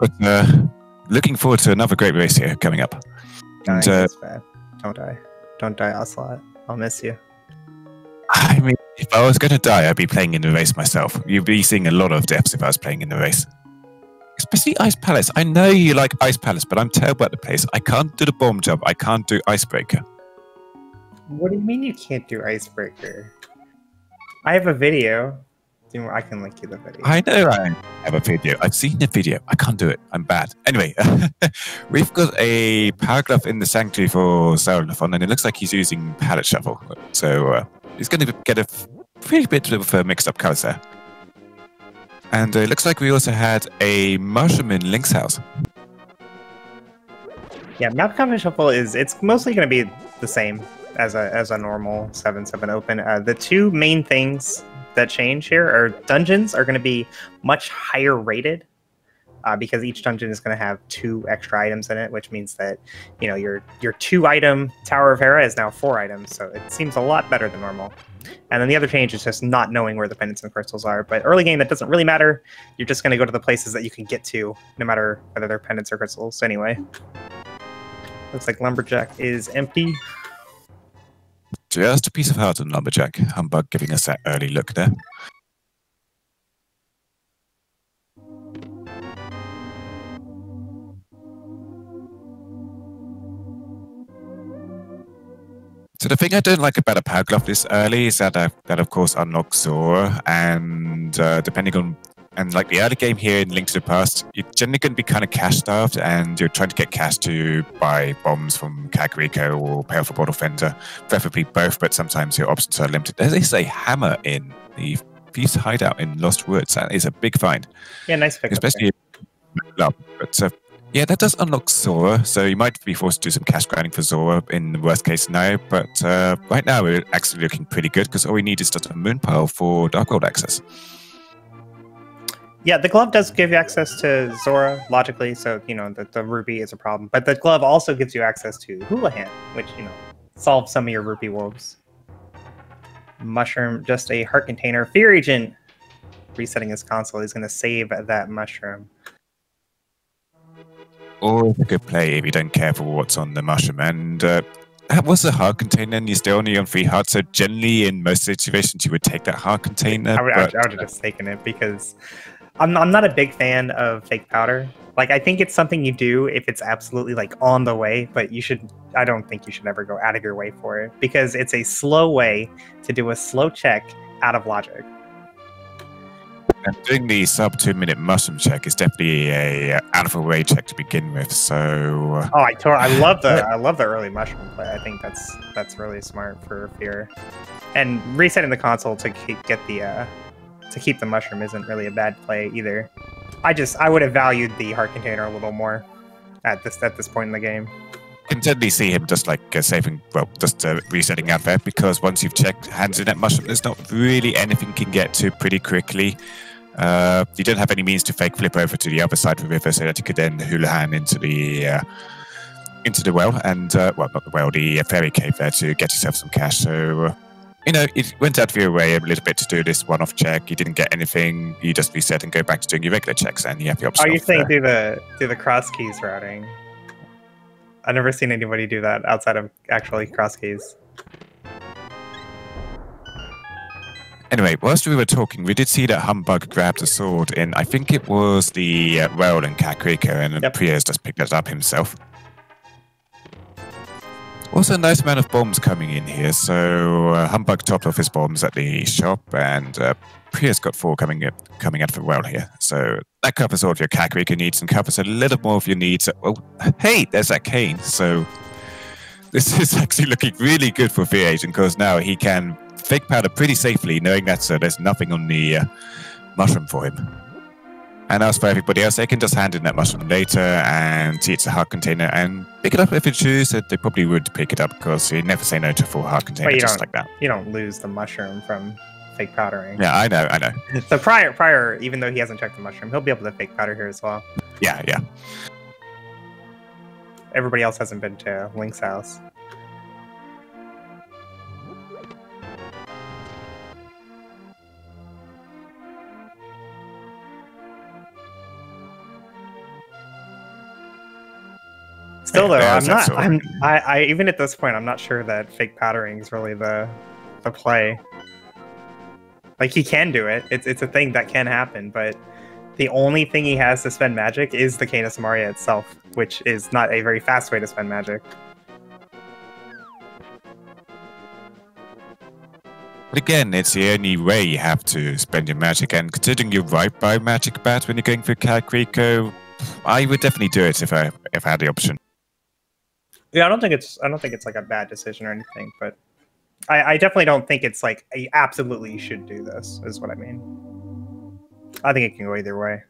But looking forward to another great race here coming up. Dying is bad. Don't die. Don't die, Ocelot. I'll miss you. I mean, if I was going to die, I'd be playing in the race myself. You'd be seeing a lot of deaths if I was playing in the race. Especially Ice Palace. I know you like Ice Palace, but I'm terrible at the place. I can't do the bomb jump. I can't do Icebreaker. What do you mean you can't do Icebreaker? I have a video. I can link you the video. I know I have a video. I've seen the video. I can't do it. I'm bad. Anyway, we've got a Power Glove in the Sanctuary for Seraphon, and it looks like he's using Palette Shuffle. So he's going to get a pretty bit of a mixed up colors there. And it looks like we also had a Mushroom in Link's house. Yeah, Map Combat Shuffle it's mostly going to be the same as a normal 7/7 open. The two main things that change here are dungeons are going to be much higher rated because each dungeon is going to have 2 extra items in it, which means that your 2-item Tower of Hera is now 4 items, so it seems a lot better than normal. And then the other change is just not knowing where the pendants and crystals are. But early game, that doesn't really matter. You're just going to go to the places that you can get to, no matter whether they're pendants or crystals. Anyway, looks like Lumberjack is empty. Just a piece of heart on Lumberjack. Humbug giving us that early look there. So the thing I don't like about a Power Glove this early is that of course unlocks Zora, and depending on like the early game here in Link to the Past, you're generally going to be kind of cash starved, and you're trying to get cash to buy bombs from Kakariko or Powerful Bottle Fender, preferably both, but sometimes your options are limited. There is a hammer in the Thief's Hideout in Lost Woods. That is a big find. Yeah, nice pickup. Especially but yeah, that does unlock Zora, so you might be forced to do some cash grinding for Zora in the worst case scenario, but right now we're actually looking pretty good because all we need is just a moon pile for Dark World access. Yeah, the glove does give you access to Zora, logically, so, the rupee is a problem. But the glove also gives you access to Houlihan, which, solves some of your rupee woes. Mushroom, just a heart container. Fear Agent, resetting his console, he's going to save that mushroom. Or a good play if you don't care for what's on the mushroom. And that was a heart container, and you're still only on 3 hearts, so generally in most situations you would take that heart container. I would have just taken it because I'm not a big fan of fake powder. Like, I think it's something you do if it's absolutely like on the way, but I don't think you should ever go out of your way for it because it's a slow way to do a slow check out of logic. And doing the sub 2-minute mushroom check is definitely a out of the way check to begin with. So I love the early mushroom play. I think that's really smart for Fear, and resetting the console to keep the mushroom isn't really a bad play either. I would have valued the heart container a little more at this point in the game. You can totally see him just like resetting out there, because once you've checked hands in that mushroom, there's not really anything you can get to pretty quickly. You don't have any means to fake flip over to the other side of the river so that you could then Houlihan into the well, and not the well, the fairy cave there to get yourself some cash. So it went out of your way a little bit to do this one-off check. You didn't get anything. You just reset and go back to doing your regular checks, and you have the option. Are you saying through the cross keys routing? I've never seen anybody do that outside of actually cross keys. Anyway, whilst we were talking, we did see that Humbug grabbed a sword in, I think it was the well in Kakariko, and Priya's just picked that up himself. Also, a nice amount of bombs coming in here, so Humbug topped off his bombs at the shop, and Priya's got 4 coming out of the well here. So that covers all of your Kakariko needs and covers a little more of your needs. Oh, hey, there's that cane. So this is actually looking really good for Fear Agent, because now he can fake powder pretty safely, knowing that there's nothing on the mushroom for him. And as for everybody else, they can just hand in that mushroom later and see it's a heart container and pick it up if they choose. They probably would pick it up, because you never say no to a full heart container just like that. You don't lose the mushroom from fake powdering. Yeah, I know. So prior, even though he hasn't checked the mushroom, he'll be able to fake powder here as well. Yeah. Everybody else hasn't been to Link's house. Still though, Yeah, I'm not. that's all. I even at this point, I'm not sure that fake powdering is really the play. Like he can do it. It's a thing that can happen, but the only thing he has to spend magic is the Canis Maria itself, which is not a very fast way to spend magic. But again, it's the only way you have to spend your magic, and considering you're right by Magic Bat when you're going for Kakariko, I would definitely do it if I had the option. Yeah, I don't think it's like a bad decision or anything, but I definitely don't think it's like I absolutely should do this, is what I mean. I think it can go either way.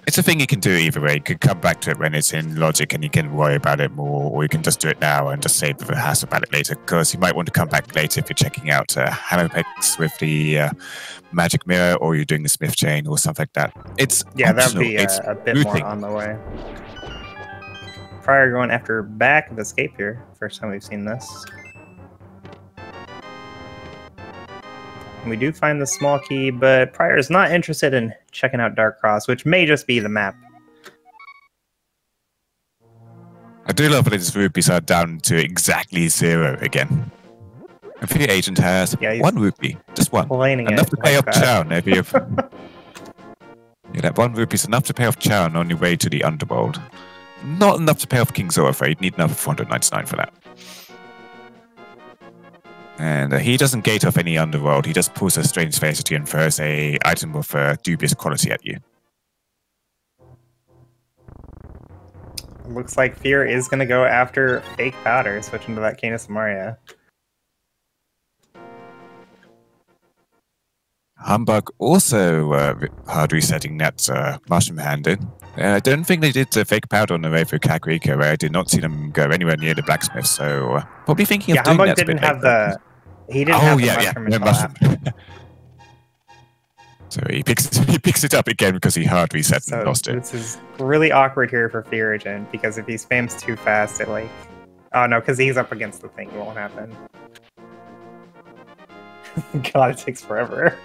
It's a thing you can do either way. You can come back to it when it's in Logic and you can worry about it more, or you can just do it now and just save the hassle about it later, because you might want to come back later if you're checking out Hammerpex with the Magic Mirror, or you're doing the Smith Chain or something like that. It's that would optional. be It's a bit rooting. more on the way. Prior going after back of Escape here. First time we've seen this. We do find the small key, but Prior is not interested in checking out Dark Cross, which may just be the map. I do love that his rupees are down to exactly 0 again. If your agent has 1 rupee, just one, Explaining enough it to pay like off that. Chown. If you yeah, that 1 rupee is enough to pay off Chown on your way to the Underworld. Not enough to pay off King Zorfa. You'd need another 499 for that. And he doesn't gate off any Underworld. He just pulls a Strange Face at you and throws a item of dubious quality at you. Looks like Fear is going to go after Fake Powder, switching to that Canis Maria. Humbug also hard resetting that Mushroom Handed. I don't think they did Fake Powder on the way through Kakariko, where I did not see them go anywhere near the blacksmith, so probably thinking of doing Humbug that a bit didn't have later. He didn't have the mushroom until after. So he picks it up again because he hard reset and lost it. This is really awkward here for Fear Agent, because if he spams too fast, it like... Oh no, because he's up against the thing, it won't happen. God, it takes forever.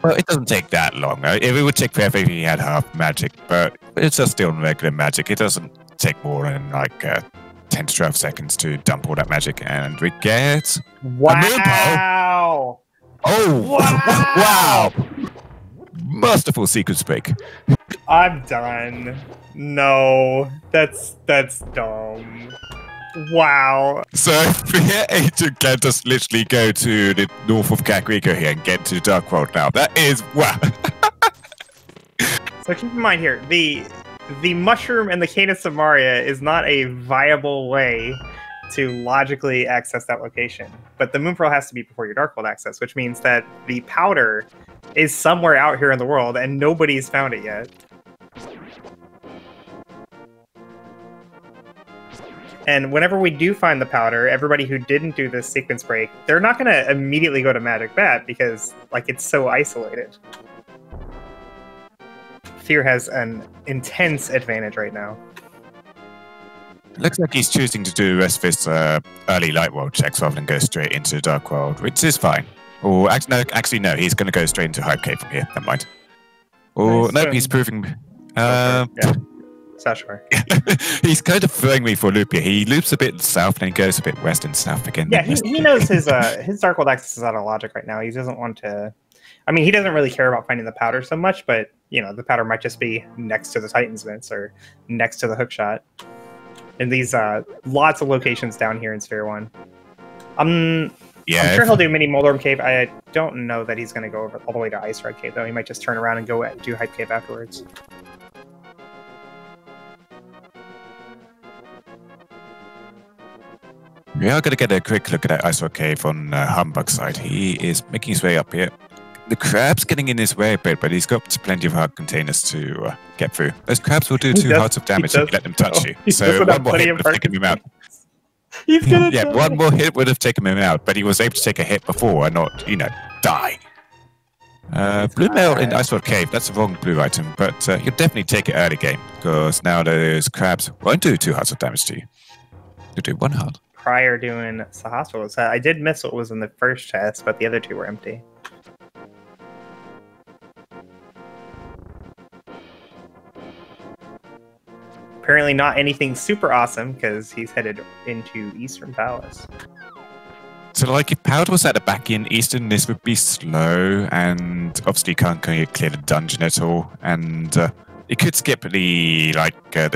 Well, it doesn't take that long. If it would take forever if he had half magic, but it's just still regular magic. It doesn't take more than like 10 to 12 seconds to dump all that magic, and we get Wow! Oh! Wow! Masterful sequence break. I'm done. No, that's dumb. Wow. So Fear Agent can just literally go to the north of Kakariko here and get to Dark World now. That is wow. So keep in mind here, the mushroom and the Canis Maria is not a viable way to logically access that location. But the Moon Pearl has to be before your Dark World access, which means that the powder is somewhere out here in the world and nobody's found it yet. And whenever we do find the powder, everybody who didn't do this sequence break, they're not going to immediately go to Magic Bat because, like, it's so isolated. Fear has an intense advantage right now. Looks like he's choosing to do the rest of his early Light World checks rather than go straight into the Dark World, which is fine. Or actually, no, he's going to go straight into Hype Cave from here. Never mind. Or Nice. no, he's proving. Yeah. Sashar. He's kind of throwing me for a loop here. He loops a bit south, then he goes a bit west and south again. Yeah, he knows his Dark World access is out of logic right now. He doesn't want to... I mean, he doesn't really care about finding the powder so much, but, you know, the powder might just be next to the Titan's Vince or next to the Hookshot. And these lots of locations down here in Sphere 1. I'm sure he'll do Mini Moldorm Cave. I don't know that he's going to go over all the way to Ice Red Cave, though. He might just turn around and go do Hype Cave afterwards. We are going to get a quick look at that Ice Rock Cave on Humbug's side. He is making his way up here. The crab's getting in his way a bit, but he's got plenty of hard containers to get through. Those crabs will do 2 hearts of damage if you let them touch you. So one more hit would have taken him out. He's gonna die. One more hit would have taken him out, but he was able to take a hit before and not, die. Blue Mail in Ice Rock Cave, that's the wrong blue item, but you'll definitely take it early game, because now those crabs won't do 2 hearts of damage to you. You'll do 1 heart. Prior doing Sahasra, I did miss what was in the first chest, but the other 2 were empty. Apparently not anything super awesome because he's headed into Eastern Palace. So, like, if Powder was at the back in Eastern, this would be slow, and obviously you can't clear the dungeon at all. And you could skip the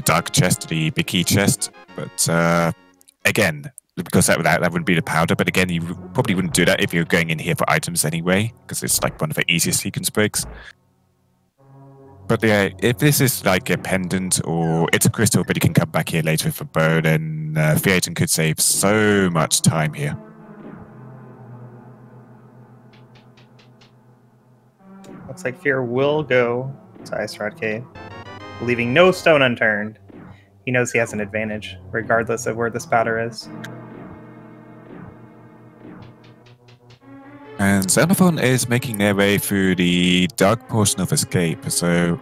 dark chest, the big key chest, but again, because that wouldn't be the Powder. But again, you probably wouldn't do that if you're going in here for items anyway, because it's like one of the easiest sequence breaks. But yeah, if this is like a pendant or it's a crystal, but you can come back here later with a bow, then Theaton could save so much time here. Looks like Fear will go to Ice Rod Cave, leaving no stone unturned. He knows he has an advantage, regardless of where this powder is. And Xenophon is making their way through the dark portion of Escape, so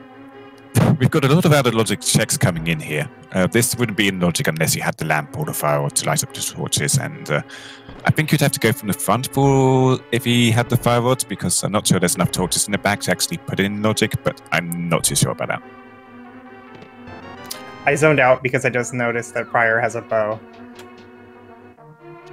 we've got a lot of other logic checks coming in here. This wouldn't be in logic unless you had the lamp or the fire to light up the torches, and I think you'd have to go from the front for if he had the fire rods, because I'm not sure there's enough torches in the back to actually put it in logic, but I'm not too sure about that. I zoned out because I just noticed that Prior has a bow.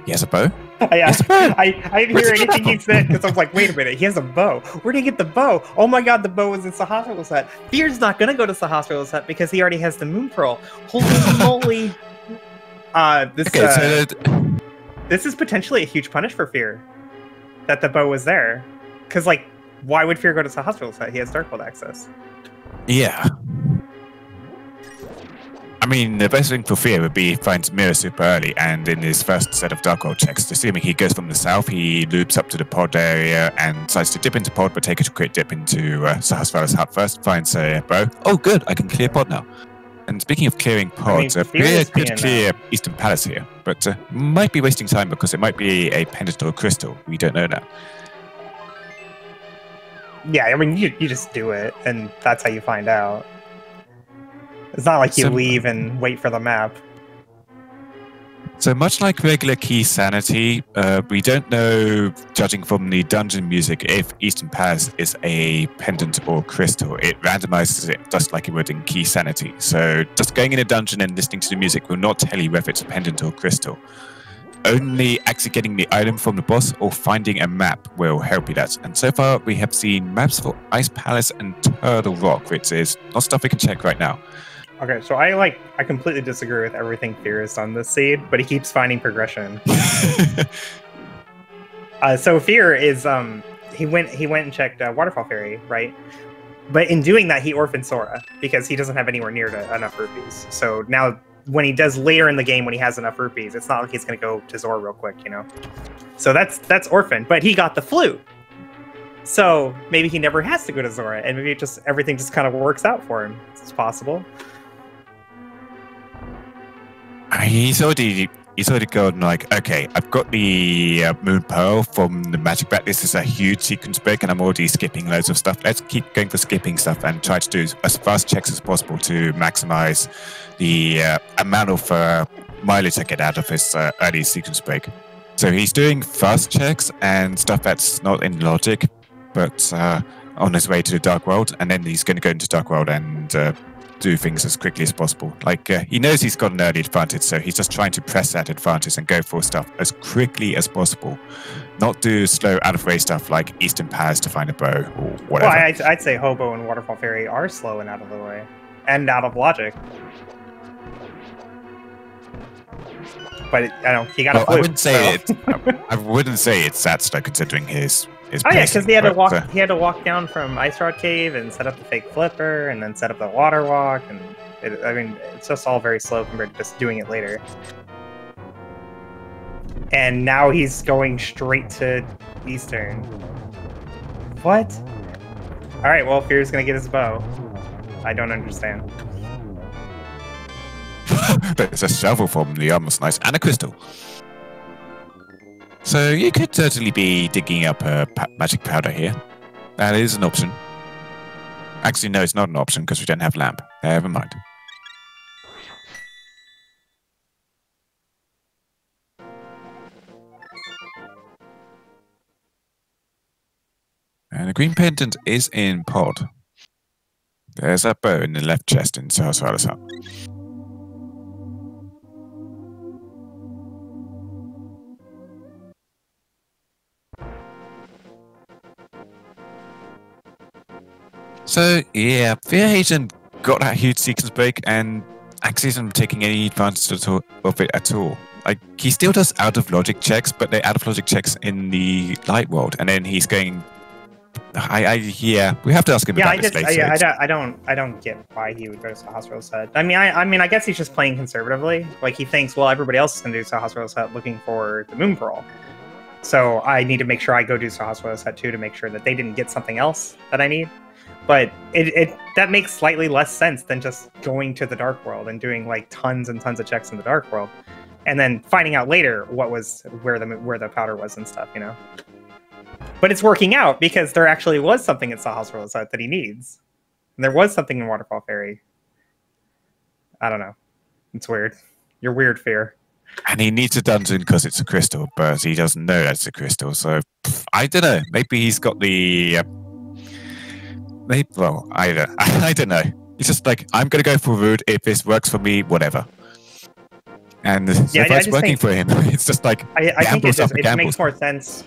He has a bow? Yeah, I didn't hear anything he said because I was like, wait a minute, he has a bow. Where did he get the bow? Oh my god, the bow was in Sahasrah's hut. Fear's not going to go to Sahasrah's hut because he already has the moon pearl. Holy moly. This is potentially a huge punish for Fear that the bow was there. Because, like, why would Fear go to Sahasrah's hut? He has Darkhold access. Yeah. I mean, the best thing for Fear would be he finds Mirror super early, and in his first set of Darkhold checks, assuming he goes from the south, he loops up to the pod area and decides to dip into pod, but take a quick dip into Sahasrah's hut first, finds a bow. Oh, good, I can clear pod now. And speaking of clearing pods, Fear could clear Eastern Palace here, but might be wasting time because it might be a pendant or a crystal. We don't know now. Yeah, I mean, you just do it, and that's how you find out. It's not like you leave and wait for the map. So much like regular key sanity, we don't know, judging from the dungeon music, if Eastern Palace is a pendant or crystal. It randomizes it just like it would in key sanity. So just going in a dungeon and listening to the music will not tell you whether it's a pendant or crystal. Only actually getting the item from the boss or finding a map will help you that. And so far we have seen maps for Ice Palace and Turtle Rock, which is not stuff we can check right now. Okay, so I completely disagree with everything Fear has done this seed, but he keeps finding progression. So Fear is he went and checked Waterfall Fairy, right? But in doing that, he orphaned Sora because he doesn't have anywhere near enough rupees. So now, when he does later in the game, when he has enough rupees, it's not like he's going to go to Zora real quick, you know. So that's orphaned, but he got the flute. So maybe he never has to go to Zora, and maybe everything just kind of works out for him. It's possible. He's already gone like, okay, I've got the Moon Pearl from the Magic Bat. This is a huge sequence break, and I'm already skipping loads of stuff. Let's keep going for skipping stuff and try to do as fast checks as possible to maximize the amount of mileage I get out of this early sequence break. So he's doing fast checks and stuff that's not in logic, but on his way to the Dark World, and then he's going to go into Dark World and do things as quickly as possible. Like, he knows he's got an early advantage, so he's just trying to press that advantage and go for stuff as quickly as possible. Not do slow, out-of-way stuff like Eastern Palace to find a bow or whatever. Well, I'd say Hobo and Waterfall Fairy are slow and out of the way. And out of logic. But, I don't know, he got a flute. I wouldn't say it's that slow considering his Oh yeah, because he had to walk down from Ice Rod Cave and set up the fake flipper, and then set up the water walk, and it's just all very slow compared to just doing it later. And now he's going straight to Eastern. What? All right, well, Fear's gonna get his bow. I don't understand. There's a shovel from the Almost Nice and a crystal. So you could certainly be digging up a magic powder here. That is an option. Actually, no, it's not an option because we don't have lamp. Never mind. And the green pendant is in pod. There's that bow in the left chest in Sahasrah's hut. So yeah, Fear hasn't got that huge sequence break, and Axie isn't taking any advantage of it at all. Like, he still does out of logic checks, but they're out of logic checks in the light world, and then he's going. Yeah, we have to ask him about this later. I don't get why he would go to Sahasra's Hut. I mean, I guess he's just playing conservatively. Like, he thinks, well, everybody else is going to do Sahasra's Hut looking for the Moon Pearl, so I need to make sure I go do Sahasra's Hut too to make sure that they didn't get something else that I need. But that makes slightly less sense than just going to the Dark World and doing like tons and tons of checks in the Dark World, and then finding out later where the powder was and stuff, you know. But it's working out because there actually was something in Sahasra's Hut that he needs. And there was something in Waterfall Fairy. I don't know. It's weird. You're weird, Fear. And he needs a dungeon because it's a crystal, but he doesn't know that's a crystal. So I don't know. Maybe he's got the. I don't know. It's just like, I'm going to go for route. If this works for me, whatever. And if it's working for him, it's just like I think it makes more sense.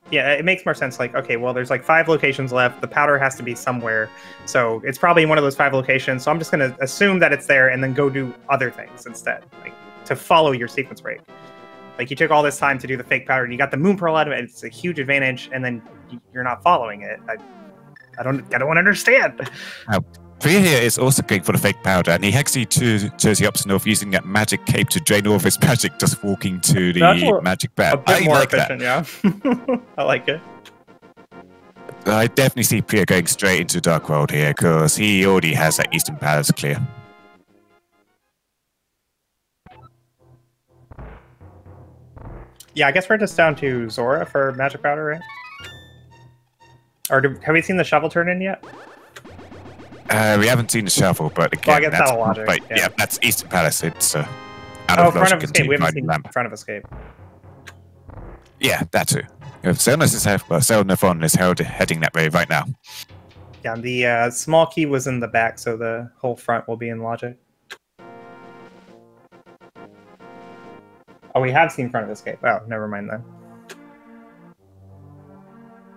Yeah, it makes more sense. Like, okay, well, there's like 5 locations left. The powder has to be somewhere, so it's probably in one of those 5 locations. So I'm just going to assume that it's there, and then go do other things instead, like to follow your sequence break. Like, you took all this time to do the fake powder, and you got the Moon Pearl out of it. It's a huge advantage, and then you're not following it. I don't understand. Fear here is also going for the fake powder, and he actually chose the option of using that magic cape to drain all of his magic, just walking to the magic bat. A bit more efficient, yeah. I like it. I definitely see Fear going straight into Dark World here, because he already has that Eastern Palace clear. Yeah, I guess we're just down to Zora for magic powder, right? Or have we seen the shovel turn in yet? We haven't seen the shovel, but again, well, I guess that's logic. But yeah, that's Eastern Palace. It's out of Front of Escape. We haven't seen Front of Escape. Yeah, that too. Xel'Nathon is heading that way right now. Yeah, the small key was in the back, so the whole front will be in logic. Oh, we have seen Front of Escape. Oh, never mind then.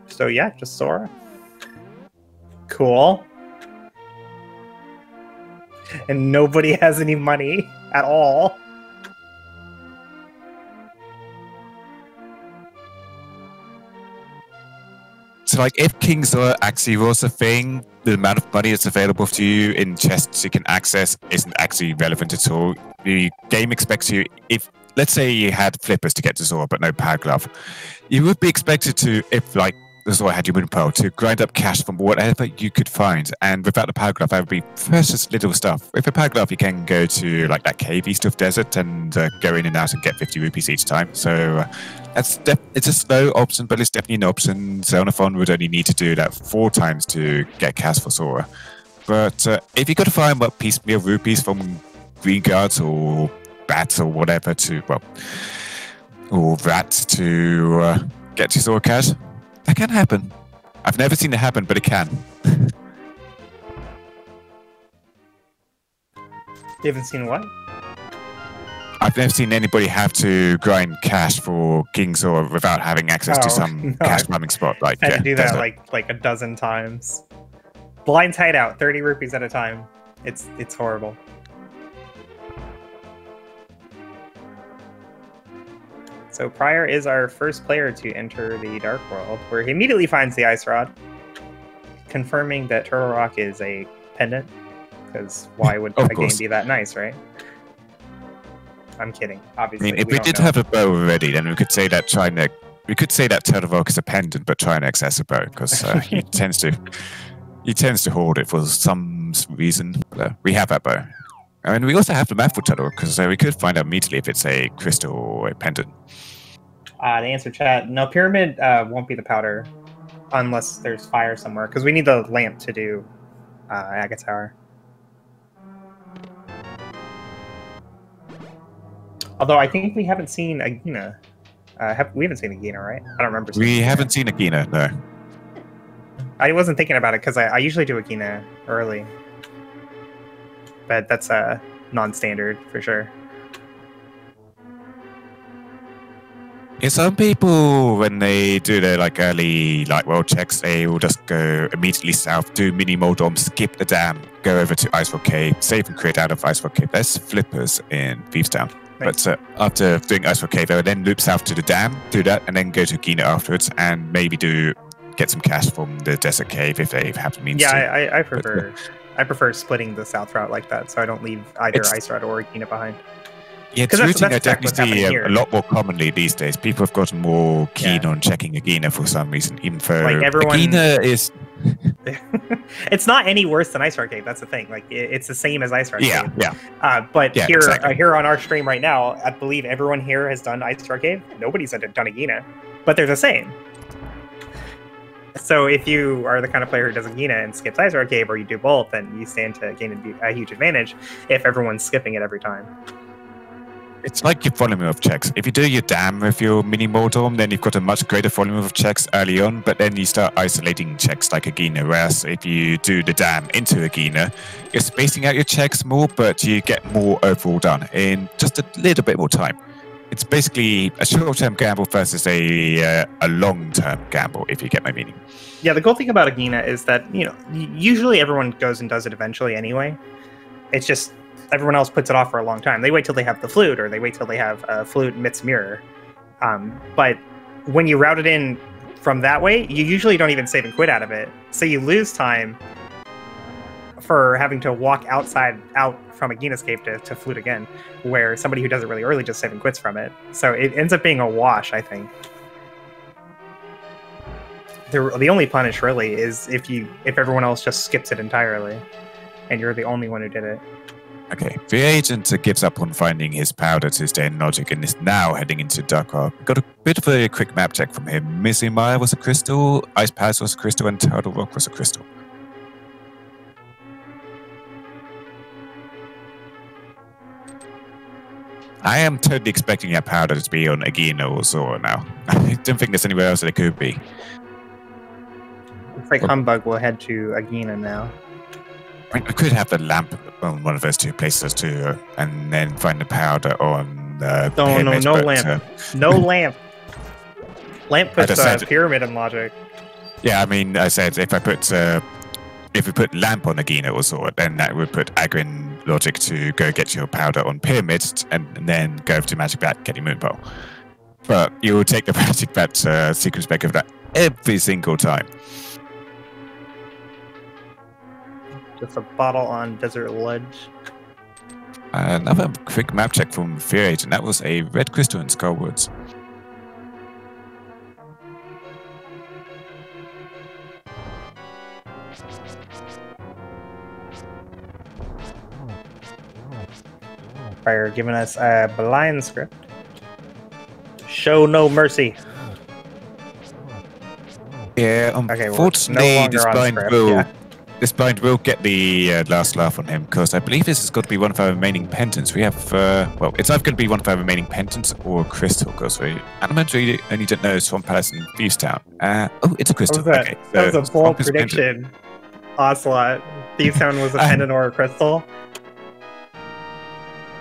So yeah, just Sora. Cool. And nobody has any money at all. So, like, if King Zora actually was a thing, the amount of money that's available to you in chests you can access isn't actually relevant at all. The game expects you, if, let's say you had flippers to get to Zora, but no Power Glove, you would be expected to, if, like, Zora had your Moon Pearl, to grind up cash from whatever you could find. And without the Power Glove, that would be precious little stuff. With a Power Glove, you can go to, like, that cave east of Desert and go in and out and get 50 rupees each time. So it's a slow option, but it's definitely an option. Xel'Nathon would only need to do that 4 times to get cash for Zora. But if you got to find piecemeal rupees from green guards or bats or whatever or rats to get to Zora cash, that can happen. I've never seen it happen, but it can. You haven't seen what? I've never seen anybody have to grind cash for King Zora without having access to some cash farming spot. Like, I had to do that like a dozen times. Blind hideout, 30 rupees at a time. It's horrible. So Prior is our first player to enter the Dark World, where he immediately finds the Ice Rod, confirming that Turtle Rock is a pendant, because why would a game be that nice, right? I'm kidding, obviously. I mean, if we did have a bow already, then we could say that Turtle Rock is a pendant, but Trinex has a bow, because he tends to hoard it for some reason. But, we have that bow. I mean, we also have the map for Turtle, because we could find out immediately if it's a crystal or a pendant. To answer chat, no, Pyramid won't be the powder unless there's fire somewhere, because we need the lamp to do Agate Tower. Although I think we haven't seen Agena. We haven't seen Agena, right? I don't remember. We haven't seen Agena, no. I wasn't thinking about it because I usually do Agena early. But that's non-standard for sure. Yeah, some people, when they do their like early like world checks, they will just go immediately south, do mini Moldom, skip the dam, go over to Icerock Cave, save and create out of Icerock Cave. There's flippers in Thievestown. Nice. But after doing Icerock Cave, they will then loop south to the dam, do that, and then go to Gina afterwards, and maybe get some cash from the Desert Cave if they have the means to. Yeah, I prefer I prefer splitting the south route like that, so I don't leave either Ice Route or Gina behind. Yeah, it's routing I definitely see a lot more commonly these days. People have gotten more keen on checking Agina for some reason, even though like Agina is... it's not any worse than Ice Rock Cave, that's the thing. Like, it's the same as Ice Rock Cave. Yeah. But here on our stream right now, I believe everyone here has done Ice Rock Cave. Nobody's done Agina, but they're the same. So if you are the kind of player who does Agina and skips Ice Rock Cave, or you do both, then you stand to gain a huge advantage if everyone's skipping it every time. It's like your volume of checks. If you do your dam with your mini Moldorm, then you've got a much greater volume of checks early on, but then you start isolating checks like Agina, whereas if you do the dam into Agina, you're spacing out your checks more, but you get more overall done in just a little bit more time. It's basically a short-term gamble versus a long-term gamble, if you get my meaning. Yeah, the cool thing about Agina is that, usually everyone goes and does it eventually anyway. It's just everyone else puts it off for a long time. They wait till they have the flute, or they wait till they have flute Mit's mirror. But when you route it in from that way, you usually don't even save and quit out of it. So you lose time for having to walk out from Agina's Cave to flute again, where somebody who does it really early just save and quits from it. So it ends up being a wash, I think. The only punish really is if everyone else just skips it entirely, and you're the only one who did it. Okay, the agent gives up on finding his powder to stay in logic and is now heading into Darkar. Got a bit of a quick map check from him. Missing Mire was a crystal, Ice Pass was a crystal, and Turtle Rock was a crystal. I am totally expecting that powder to be on Agina or Zora now. I don't think there's anywhere else that it could be. Looks like Humbug will head to Agina now. I could have the lamp on one of those two places too, and then find the powder on the pyramid. No lamp. No lamp. Lamp puts pyramid in logic. Yeah, I mean, I said if we put lamp on Agina or Zora, then that would put Agri in logic to go get your powder on pyramids and then go over to Magic Bat, get your moon bowl. But you will take the Magic Bat sequence back of that every single time. Just a bottle on Desert Ledge. Another quick map check from Fear Agent. That was a red crystal in Skullwoods. Fire giving us a blind script. Show no mercy. Yeah, unfortunately, this blind will get the last laugh on him, because I believe this has got to be one of our remaining pendants. We have, it's either going to be one of our remaining pendants or a crystal, because we elementary only don't know Swamp Palace and Thievestown. It's a crystal. That was a bold prediction. Ocelot. Thievestown was a pendant or a crystal.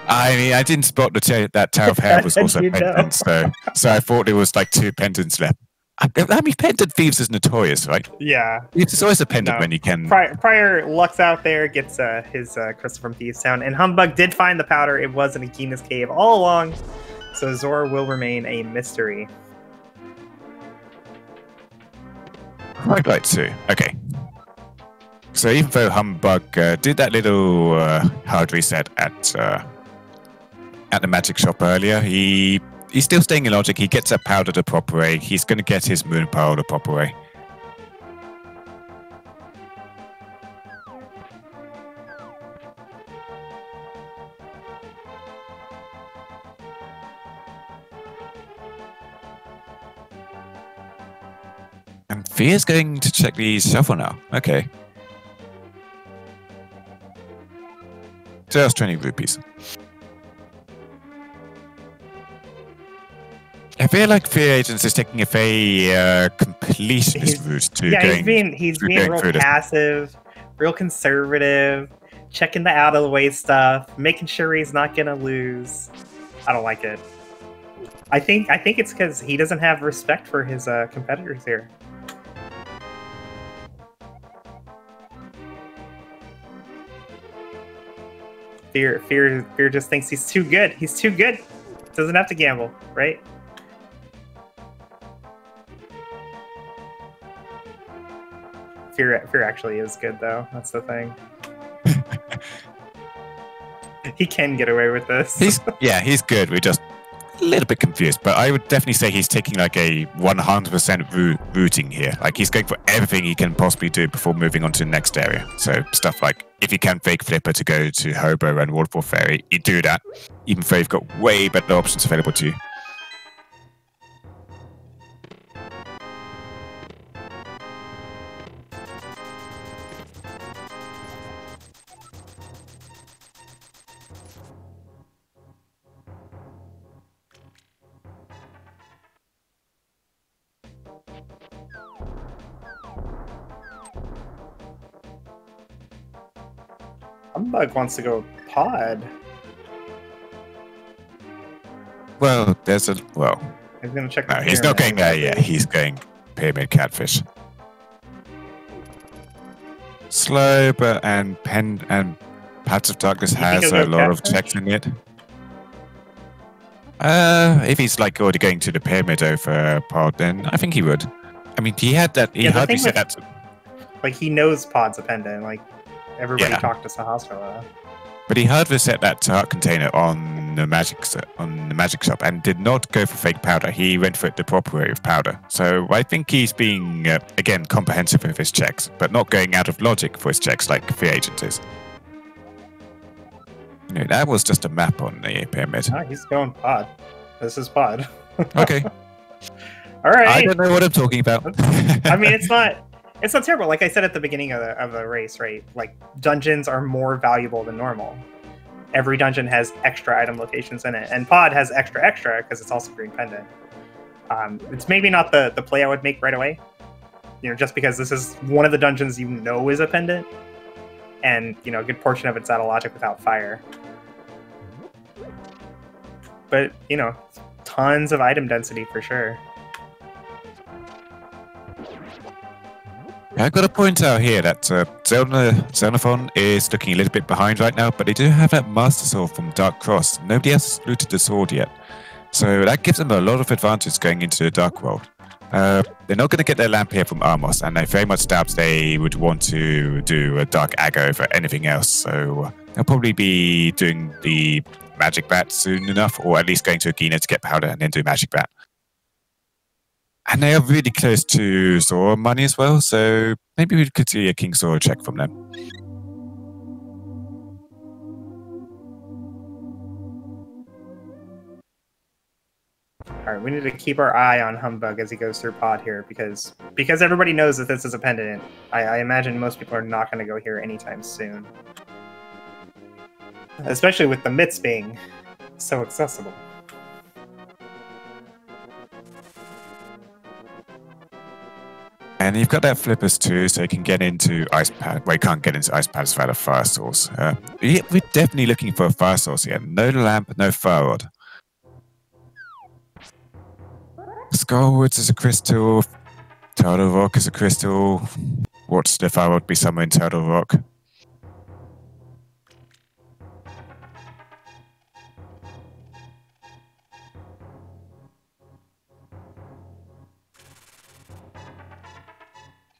I mean, I didn't spot that Tower of Hair was also a pendant, so I thought there was like two pendants left. I mean, pendant thieves is notorious, right? Yeah. It's always a pendant when you can. Prior lucks out there, gets his crystal from Thievestown, and Humbug did find the powder. It was in Agina's Cave all along, so Zora will remain a mystery. Right, too. Okay. So even though Humbug did that little hard reset at the magic shop earlier, he's still staying in logic. He gets that powder the proper way. He's going to get his moon power the proper way. And Fear's going to check the shuffle now. Okay. So that's 20 rupees. I feel like Fear Agents is taking a very completionist route to going. He's being real passive, real conservative, checking the out of the way stuff, making sure he's not gonna lose. I don't like it. I think it's because he doesn't have respect for his competitors here. Fear just thinks he's too good. He's too good. Doesn't have to gamble, right? Fear actually is good though. That's the thing. He can get away with this. He's good. We're just a little bit confused, but I would definitely say he's taking like a 100% routing here. Like he's going for everything he can possibly do before moving on to the next area. So stuff like if you can fake Flipper to go to Hobo and Waterfall Ferry, you do that. Even though you've got way better options available to you. Humbug wants to go pod. Well, he's gonna check. No, he's not going there yet. He's going Pyramid Catfish. Slow, but and Paths of Darkness has a lot of checks in it. If he's like already going to the pyramid over pod, then I think he would. I mean, he had that. He hardly said that. Like he knows pod's a pendant. Like everybody talked to Sahasrara. But he hardly set that heart container on the magic shop and did not go for fake powder. He went for it the proper way of powder. So I think he's being again comprehensive with his checks, but not going out of logic for his checks like Free Agent is. You know, that was just a map on the pyramid. No, he's going pod. This is pod. Okay. All right. I don't know what I'm talking about. I mean, it's not terrible. Like I said at the beginning of the race, right? Like dungeons are more valuable than normal. Every dungeon has extra item locations in it, and pod has extra because it's also green pendant. It's maybe not the play I would make right away. You know, just because this is one of the dungeons you know is a pendant, and you know a good portion of it's out of logic without fire. But you know, tons of item density for sure. I've got to point out here that Xenophon is looking a little bit behind right now, but they do have that Master Sword from Dark Cross. Nobody else has looted the sword yet. So that gives them a lot of advantage going into the Dark World. They're not going to get their lamp here from Armos, and I very much doubt they would want to do a Dark Aggro over anything else. So they'll probably be doing the Magic Bat soon enough, or at least going to Agena to get powder and then do Magic Bat. And they are really close to Zora money as well, so maybe we could see a King Zora check from them. Alright, we need to keep our eye on Humbug as he goes through pod here, because everybody knows that this is a pendant. I imagine most people are not going to go here anytime soon. Especially with the mitts being so accessible. And you've got that Flippers too, so you can get into Ice Palace. Well, you can't get into Ice Palace without a fire source. We're definitely looking for a fire source here. No lamp, no fire rod. Skullwoods is a crystal. Turtle Rock is a crystal. What's the fire rod be somewhere in Turtle Rock?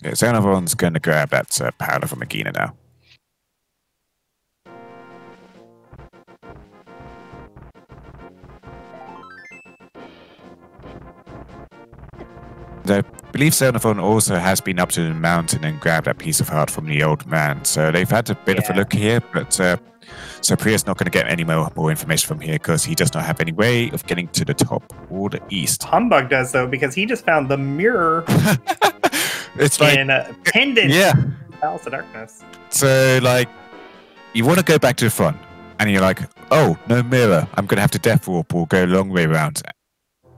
Yeah, Xenophon's going to grab that powder from Agena now. I believe Xenophon also has been up to the mountain and grabbed that piece of heart from the old man. So they've had a bit of a look here, but so Priya's not going to get any more information from here because he does not have any way of getting to the top or the east. Humbug does, though, because he just found the mirror. It's like in a pendant. Yeah. Palace of Darkness. So, like, you want to go back to the front, and you're like, oh, no mirror. I'm going to have to death warp or go a long way around.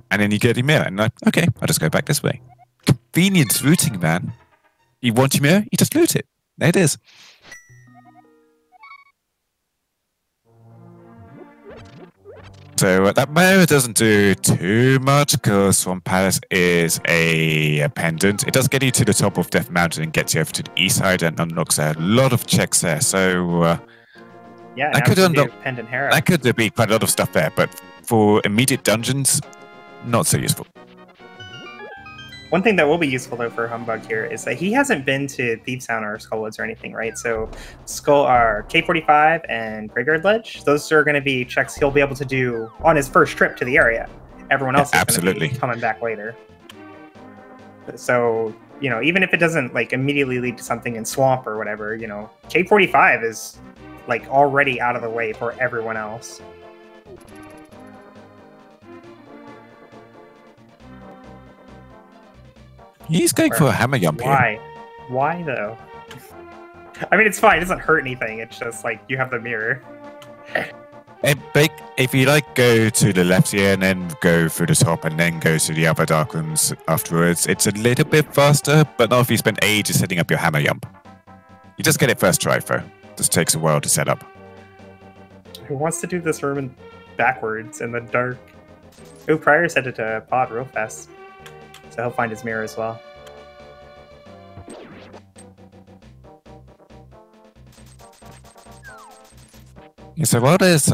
And then you get your mirror, and like, okay, I'll just go back this way. Convenience routing, man. You want your mirror? You just loot it. There it is. So that Mayor doesn't do too much because Swamp Palace is a pendant. It does get you to the top of Death Mountain and gets you over to the east side and unlocks a lot of checks there. So Yeah, that now could we can do unlock. Pendant Hera. That could be quite a lot of stuff there, but for immediate dungeons, not so useful. One thing that will be useful though for Humbug here is that he hasn't been to Thieves Town or Skullwoods or anything, right? So K45 and Graveyard Ledge, those are going to be checks he'll be able to do on his first trip to the area. Everyone else is going to be coming back later. So, you know, even if it doesn't like immediately lead to something in Swamp or whatever, you know, K45 is like already out of the way for everyone else. He's going for a hammer jump here. Why? Why though? I mean, it's fine. It doesn't hurt anything. It's just like you have the mirror. If you like, go to the left here and then go through the top and then go to the other dark rooms afterwards. It's a little bit faster, but not if you spend ages setting up your hammer jump. You just get it first try, though. Just takes a while to set up. Who wants to do this room backwards in the dark? Oh, Pryor's headed to Pod real fast. So he'll find his mirror as well. Yeah, so while there's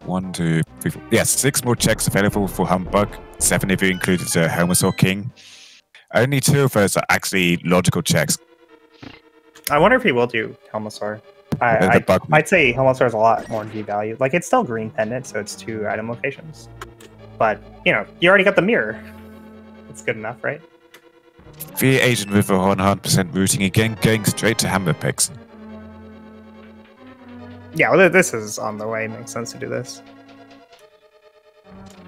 1, 2, 3, 4, yes, 6 more checks available for Humbug, 7 if you included Helmasaur King. Only 2 of those are actually logical checks. I wonder if he will do Helmasaur. I'd say Helmasaur is a lot more devalued. Like, it's still green pendant, so it's 2 item locations. But, you know, you already got the mirror. It's good enough, right? Fear Agent with a 100% routing again, going straight to Hammer Picks. Yeah, well, this is on the way. It makes sense to do this.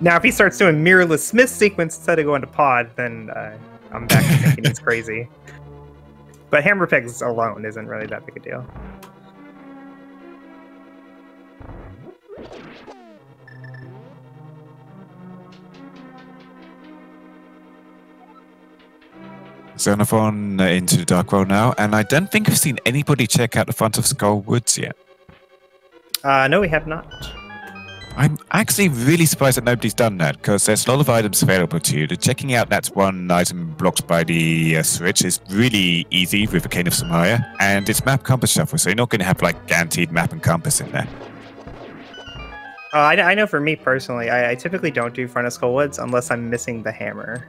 Now, if he starts doing Mirrorless Smith sequence instead of going to Pod, then I'm back to thinking he's crazy. But Hammer Pegs alone isn't really that big a deal. Xenophon into the Dark World now, and I don't think I've seen anybody check out the front of Skull Woods yet. No, we have not. I'm actually really surprised that nobody's done that, because there's a lot of items available to you. The checking out that one item blocked by the switch is really easy with the Cane of Samaya, and it's map compass shuffle, so you're not going to have like guaranteed map and compass in there. I know for me personally, I typically don't do front of Skull Woods unless I'm missing the hammer.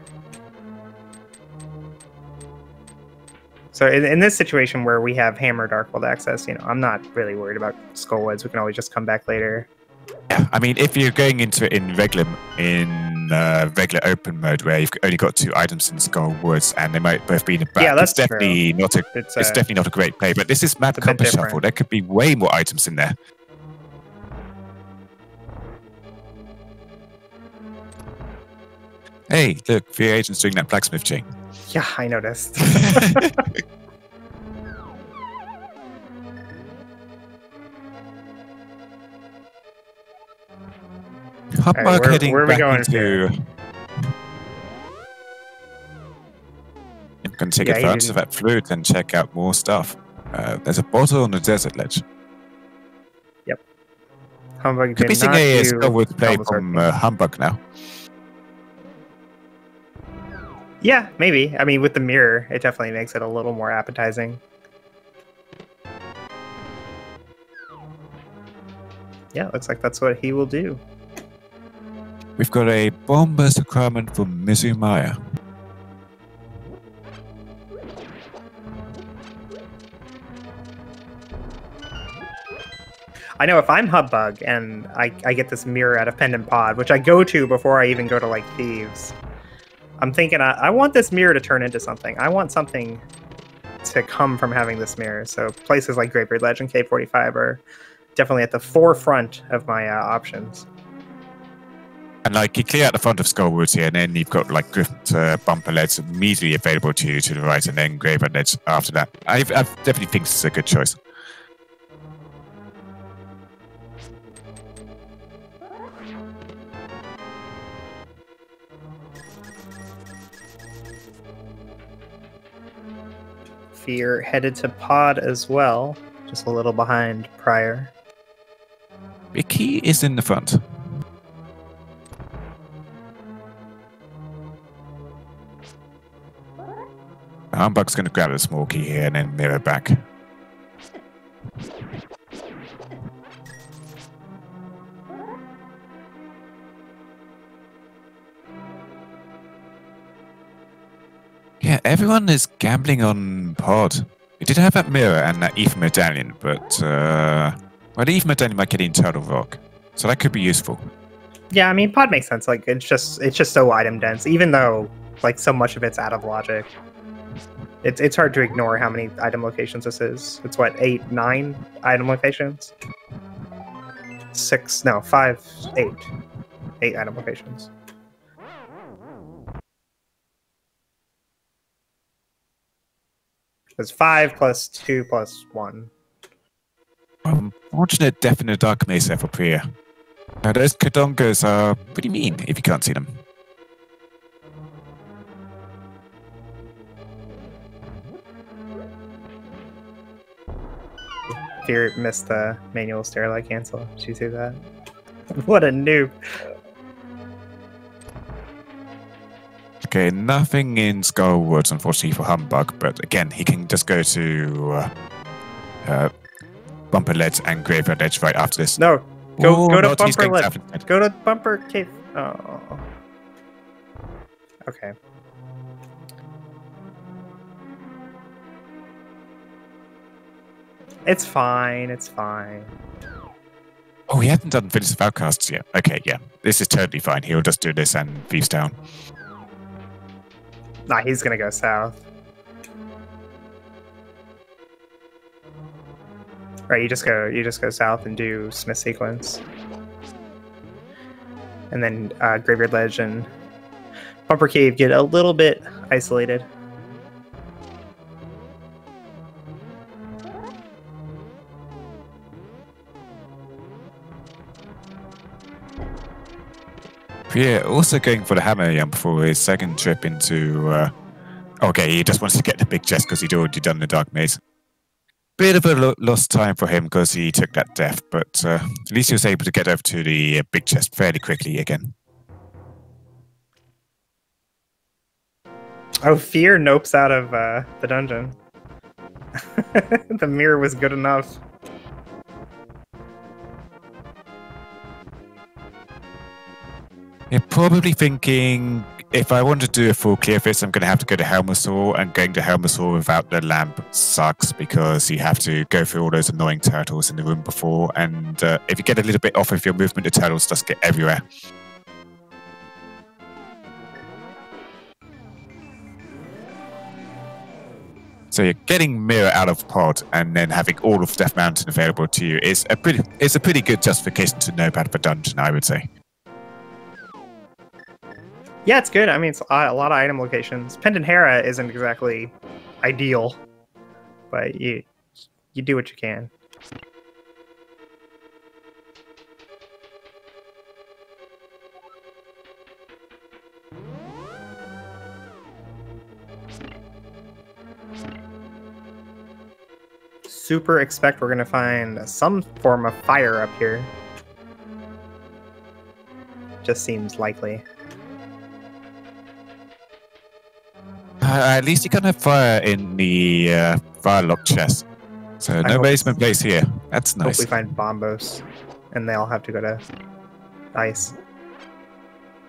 So in this situation where we have Hammer Darkworld access, you know, I'm not really worried about Skullwoods. We can always just come back later. Yeah, I mean, if you're going into it in regular open mode where you've only got 2 items in Skullwoods and they might both be in the back, yeah, that's definitely true. not it's definitely not a great play. But this is map compass shuffle. There could be way more items in there. Hey, look, Fear Agent's doing that blacksmith chain. Yeah, I noticed. Humbug heading where are we back going into... I'm going to take advantage of that flute and check out more stuff. There's a bottle on the desert ledge. Yep. Humbug could be seeing a Skullwood play from Humbug now. Yeah, maybe. I mean, with the mirror, it definitely makes it a little more appetizing. Yeah, looks like that's what he will do. We've got a Bomber Sacrament from Mizumaya. I know if I'm Humbug and I get this mirror out of Pendant Pod, which I go to before I even go to, like, Thieves, I'm thinking, I want this mirror to turn into something. I want something to come from having this mirror. So places like Graveyard Ledge and K45 are definitely at the forefront of my options. And like, you clear out the front of Skullwoods here, and then you've got like Griffin Bumper Ledge immediately available to you to the right, and then Graveyard Ledge after that. I definitely think this is a good choice. Fear headed to Pod as well, just a little behind Pryor. The key is in the front. Humbug's going to grab the small key here and then mirror back. Yeah, everyone is gambling on Pod. We did have that mirror and that Ether medallion, but well, the Ether medallion might get the internal rock, so that could be useful. Yeah, I mean, Pod makes sense. Like, it's just so item dense, even though like so much of it's out of logic. It's hard to ignore how many item locations this is. It's what, 8, 9 item locations? 6, no, 5, 8. 8 item locations. It's 5 plus 2 plus 1. Unfortunate death in the dark maze there for Priya. Now those Kadongas are pretty mean if you can't see them. Fear missed the manual stairlight cancel. Did you see that? What a noob. Okay, nothing in Skull Woods, unfortunately, for Humbug, but again, he can just go to Bumper Ledge and Graveyard Ledge right after this. No, go to Naughty's Bumper going Ledge. south instead. Go to Bumper Cave. Oh. Okay. It's fine. It's fine. Oh, he hasn't done Village of Outcasts yet. Okay, yeah. This is totally fine. He'll just do this and Thieves Down. Nah, he's gonna go south. Right, you just go south and do Smith Sequence. And then Graveyard Ledge and Bumper Cave get a little bit isolated. Yeah, also going for the hammer before his second trip into... okay, he just wants to get the big chest because he'd already done the Dark Maze. Bit of a lost time for him because he took that death, but at least he was able to get over to the big chest fairly quickly again. Oh, Fear nopes out of the dungeon. The mirror was good enough. You're probably thinking, if I want to do a full clear fist, I'm going to have to go to Helmasaur, and going to Helmasaur without the lamp sucks because you have to go through all those annoying turtles in the room before, and if you get a little bit off of your movement, the turtles just get everywhere. So you're getting Mirror out of Pod and then having all of Death Mountain available to you is a pretty good justification to know about the dungeon, I would say. Yeah, it's good. I mean, it's a lot of item locations. Pendant Hera isn't exactly ideal, but you do what you can. Super expect we're gonna find some form of fire up here. Just seems likely. At least you can have fire in the Firelock chest. So no basement place here. That's nice. Hope we find Bombos, and they all have to go to ice.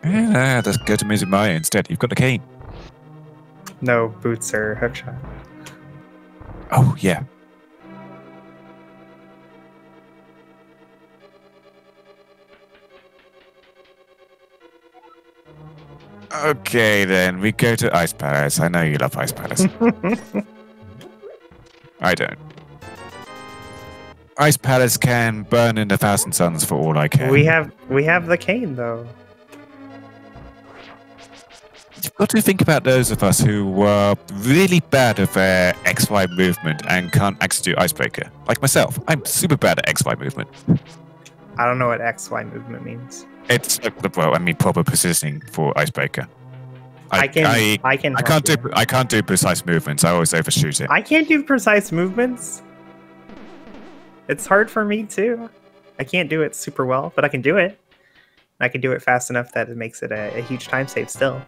Yeah, just go to Mizumaya instead. You've got the cane. No boots or hookshot. Oh, yeah. Okay, then we go to Ice Palace. I know you love Ice Palace. I don't. Ice Palace can burn in 1,000 suns for all I care. We have the cane though. You've got to think about those of us who were really bad at their XY movement and can't actually do Icebreaker. Like myself, I'm super bad at XY movement. I don't know what XY movement means. It's well, I mean proper positioning for Icebreaker. I can't do precise movements. I always overshoot it. I can't do precise movements. It's hard for me too. I can't do it super well, but I can do it. I can do it fast enough that it makes it a huge time save still.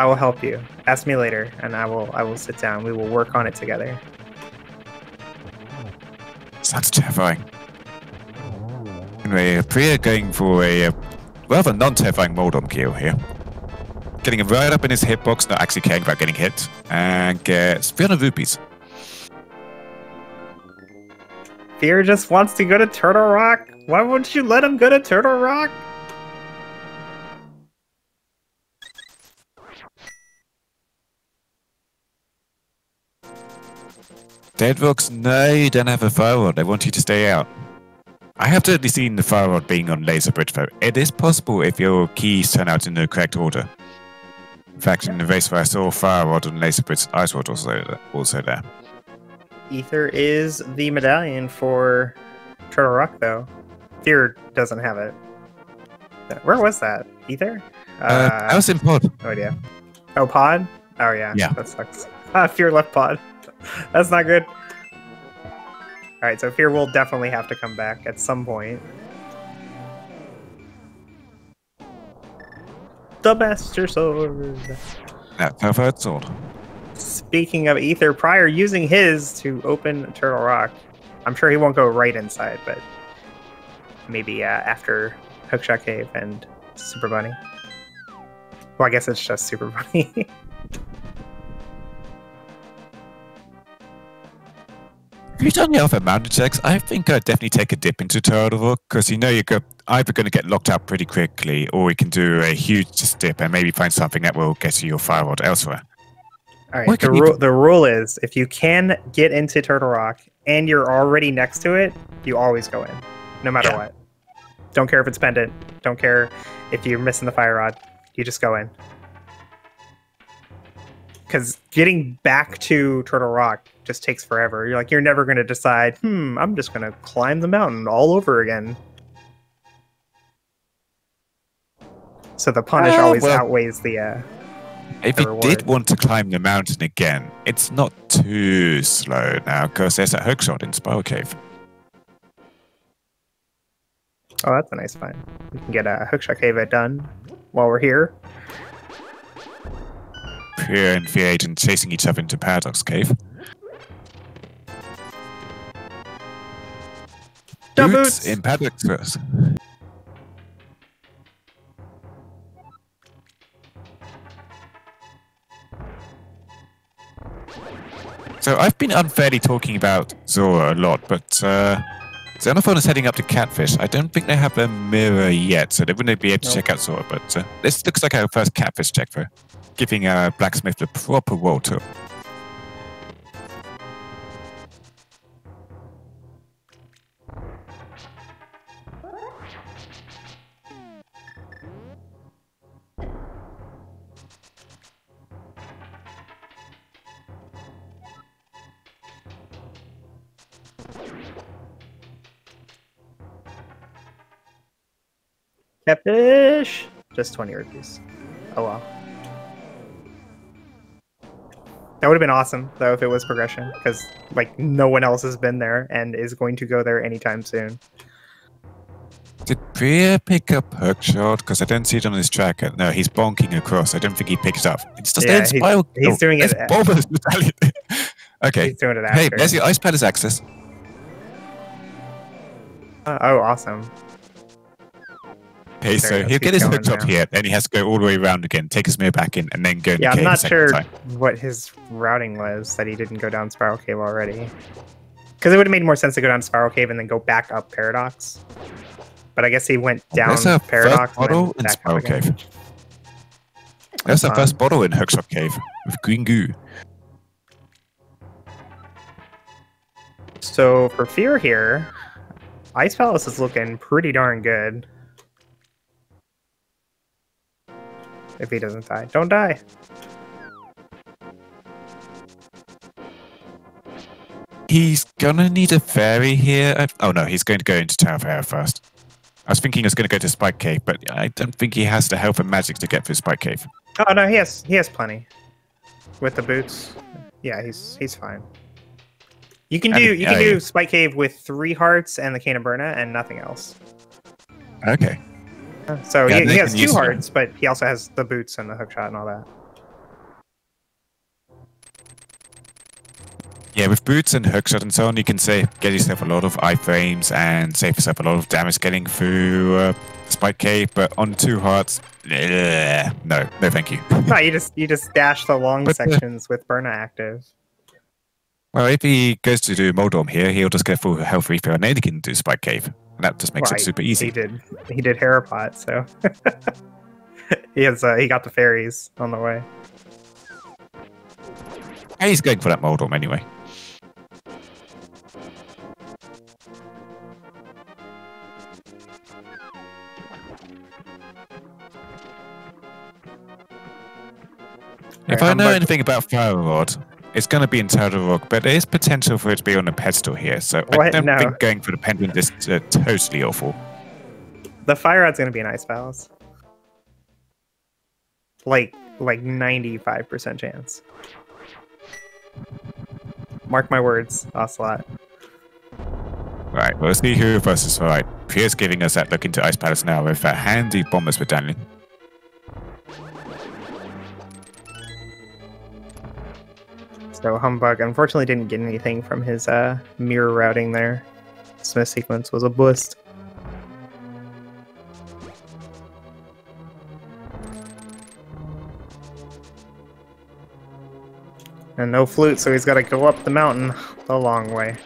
I will help you. Ask me later, and I will sit down. We will work on it together. Sounds terrifying. Anyway, Priya going for a rather non-terrifying Moldom kill here. Getting him right up in his hitbox, not actually caring about getting hit, and gets 300 rupees. Fear just wants to go to Turtle Rock. Why won't you let him go to Turtle Rock? Deadrocks, no, you don't have a fire rod. I want you to stay out. I have totally seen the fire rod being on Laser Bridge, though. It is possible if your keys turn out in the correct order. In fact, in the race where I saw fire rod and Laser Bridge, Ice Rod also there. Ether is the medallion for Turtle Rock, though. Fear doesn't have it. Where was that? Ether? I was in Pod. No idea. Oh, Pod? Oh, yeah. Yeah. That sucks. Fear left Pod. That's not good. Alright, so Fear will definitely have to come back at some point. The Master Sword. That's how far sword. Speaking of Ether, Prior using his to open Turtle Rock. I'm sure he won't go right inside, but maybe after Hookshot Cave and Super Bunny. Well, I guess it's just Super Bunny. If you've done the other mountain checks, I think I'd definitely take a dip into Turtle Rock, because you know you're either going to get locked out pretty quickly, or you can do a huge dip and maybe find something that will get you your fire rod elsewhere. All right, the rule is if you can get into Turtle Rock and you're already next to it, you always go in, no matter what. Don't care if it's pendant. Don't care if you're missing the fire rod. You just go in. Because getting back to Turtle Rock just takes forever. You're never going to decide, I'm just going to climb the mountain all over again. So the punish always outweighs the if you did want to climb the mountain again, it's not too slow now, because there's a hookshot in Spiral Cave. Oh, that's a nice find. We can get a Hookshot Cave done while we're here. Priya and the agent chasing each other into Paradox Cave. Boots in Paradox first. So I've been unfairly talking about Zora a lot, but Xenophon is heading up to Catfish. I don't think they have a mirror yet, so they wouldn't be able to check out Zora, but this looks like our first Catfish check for giving Blacksmith the proper world tour. Catfish! Just 20 rupees. Oh well. That would have been awesome, though, if it was progression, because no one else has been there and is going to go there anytime soon. Did Priya pick up Hookshot? Because I don't see it on his tracker. No, he's bonking across. I don't think he picked it up. It's just he's doing it. Okay. He's doing it after. Hey, there's your Ice Palace access. Oh, awesome. Okay, so he'll get his hookshot here, then he has to go all the way around again, take his mirror back in, and then go in the cave. I'm not sure time. What his routing was that he didn't go down Spiral Cave already. Because it would have made more sense to go down Spiral Cave and then go back up Paradox. But I guess he went down Paradox. First bottle in Spiral Cave. There's the first bottle in Hookshot Cave with green goo. So for Fear here, Ice Palace is looking pretty darn good. If he doesn't die. Don't die! He's gonna need a fairy here. Oh no, he's going to go into Tower of Air first. I was thinking he was going to go to Spike Cave, but I don't think he has the health and magic to get through Spike Cave. Oh no, he has plenty. With the boots. Yeah, he's fine. You can do Spike Cave with 3 hearts and the Cane of Burna and nothing else. Okay. So he has 2 hearts, but he also has the boots and the hookshot and all that. Yeah, with boots and hookshot and so on, you can get yourself a lot of iframes and save yourself a lot of damage getting through Spike Cave. But on 2 hearts, no, thank you. No, you just dash the long But, sections with Burna active. Well, if he goes to do Moldorm here, he'll just get full health refill and then he can do Spike Cave. And that just makes it super easy. He did Harapot, so he got the fairies on the way. Hey, he's going for that Moldorm anyway. If I know anything about Fire Rod, it's going to be in Turtle Rock, but there is potential for it to be on a pedestal here, so I don't think going for the pendant is totally awful. The Fire Rod's going to be an Ice Palace. Like 95% chance. Mark my words, Ocelot. Right, we'll see who of us is right. Pierre's giving us that look into Ice Palace now with that handy Bombers Medallion. So Humbug unfortunately didn't get anything from his mirror routing there. Smith sequence was a boost. And no flute, so he's got to go up the mountain the long way.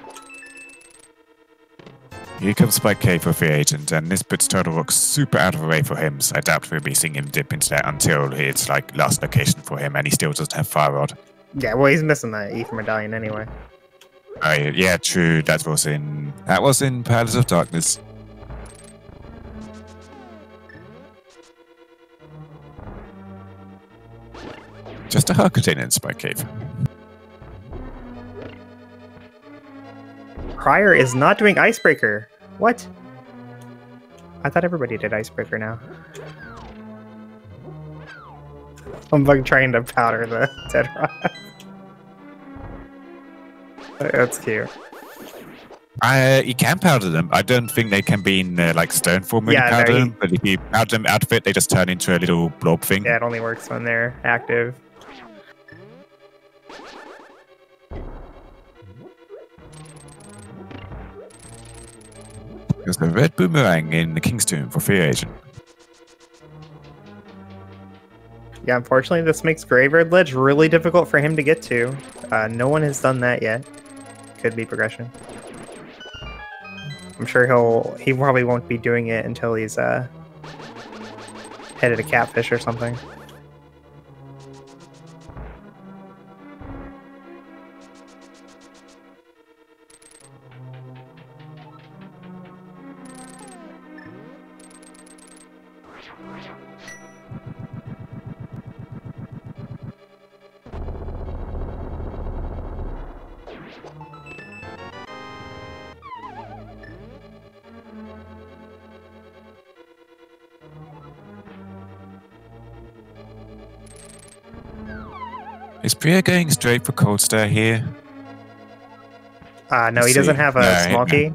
Here comes Spike Cave for Fear Agent, and this puts Turtle Rock super out of the way for him, so I doubt we'll be seeing him dip into that until it's like last location for him, and he still doesn't have Fire Rod. Yeah, well, he's missing that Ether Medallion anyway. Oh, yeah, true. That was in Palace of Darkness. Just a Harkonnen in Spike Cave. Crier is not doing Icebreaker. What? I thought everybody did Icebreaker now. Humbug trying to powder the dead rod. That's cute. You can powder them. I don't think they can be in like stone form when you powder them, but if you powder them out of it, they just turn into a little blob thing. Yeah, it only works when they're active. There's the red boomerang in the King's Tomb for Fear Agent. Yeah, unfortunately, this makes Graveyard Ledge really difficult for him to get to. No one has done that yet. Could be progression. I'm sure he probably won't be doing it until he's headed to Catfish or something. Is Priya going straight for Cold Stare here? No, he doesn't have a small key.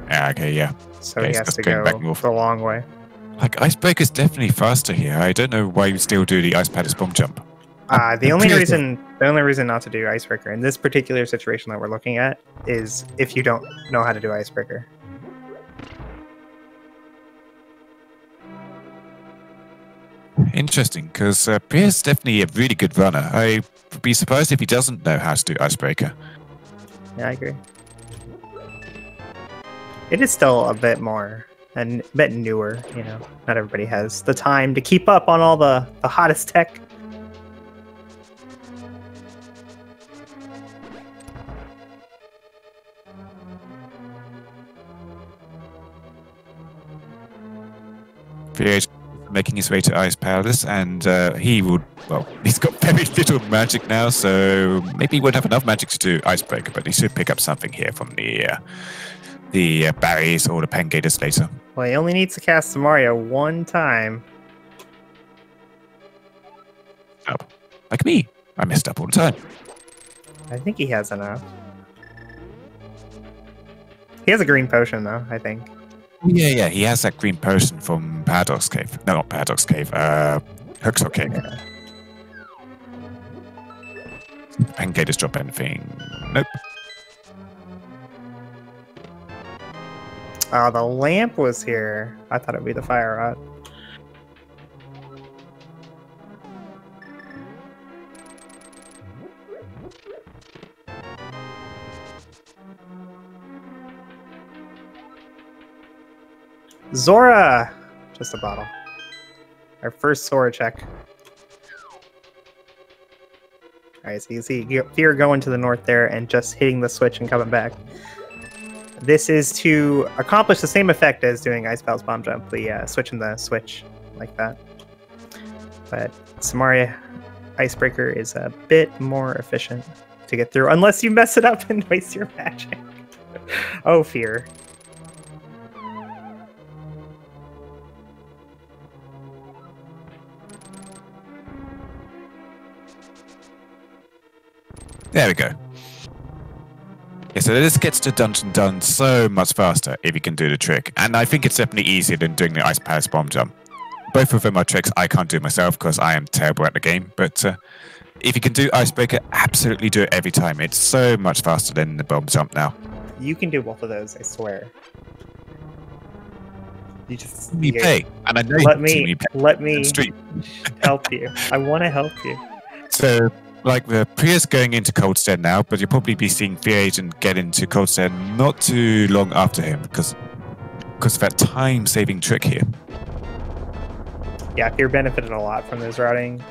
Yeah, okay, yeah. So he has to go the long way. Like, Icebreaker's definitely faster here. I don't know why you still do the Ice Palace Bomb Jump. The only reason not to do Icebreaker in this particular situation that we're looking at is if you don't know how to do Icebreaker. Interesting, because Priya's definitely a really good runner. I would be surprised if he doesn't know how to do Icebreaker. Yeah, I agree. It is still a bit more, and a bit newer, you know. Not everybody has the time to keep up on all the hottest tech. Priya making his way to Ice Palace, and he's got very little magic now, so maybe he won't have enough magic to do Icebreaker, but he should pick up something here from the Barrys or the Pengators later. Well, he only needs to cast Samaria one time. Up. Like me. I messed up all the time. I think he has enough. He has a green potion, though, I think. Yeah, he has that green potion from Paradox Cave. No, not Paradox Cave. Hookshot Cave. Yeah. Pengators drop anything? Nope. Oh, the lamp was here. I thought it'd be the fire rod. Zora! Just a bottle. Our first Zora check. Alright, so you see Fear going to the north there and just hitting the switch and coming back. This is to accomplish the same effect as doing Ice Pal's Bomb Jump, switching the switch like that. But Samaria Icebreaker is a bit more efficient to get through, unless you mess it up and waste your magic. Oh, Fear. There we go. Yeah, so this gets the dungeon done so much faster if you can do the trick. And I think it's definitely easier than doing the Ice Palace Bomb Jump. Both of them are tricks I can't do myself because I am terrible at the game. But if you can do Icebreaker, absolutely do it every time. It's so much faster than the Bomb Jump now. You can do both of those, I swear. You just pay. And I know let me help you. I want to help you. So, like, the Priya's going into Coldstone now, but you'll probably be seeing Fear Agent get into Coldstone not too long after him because of that time-saving trick here. Yeah, Fear benefited a lot from this routing.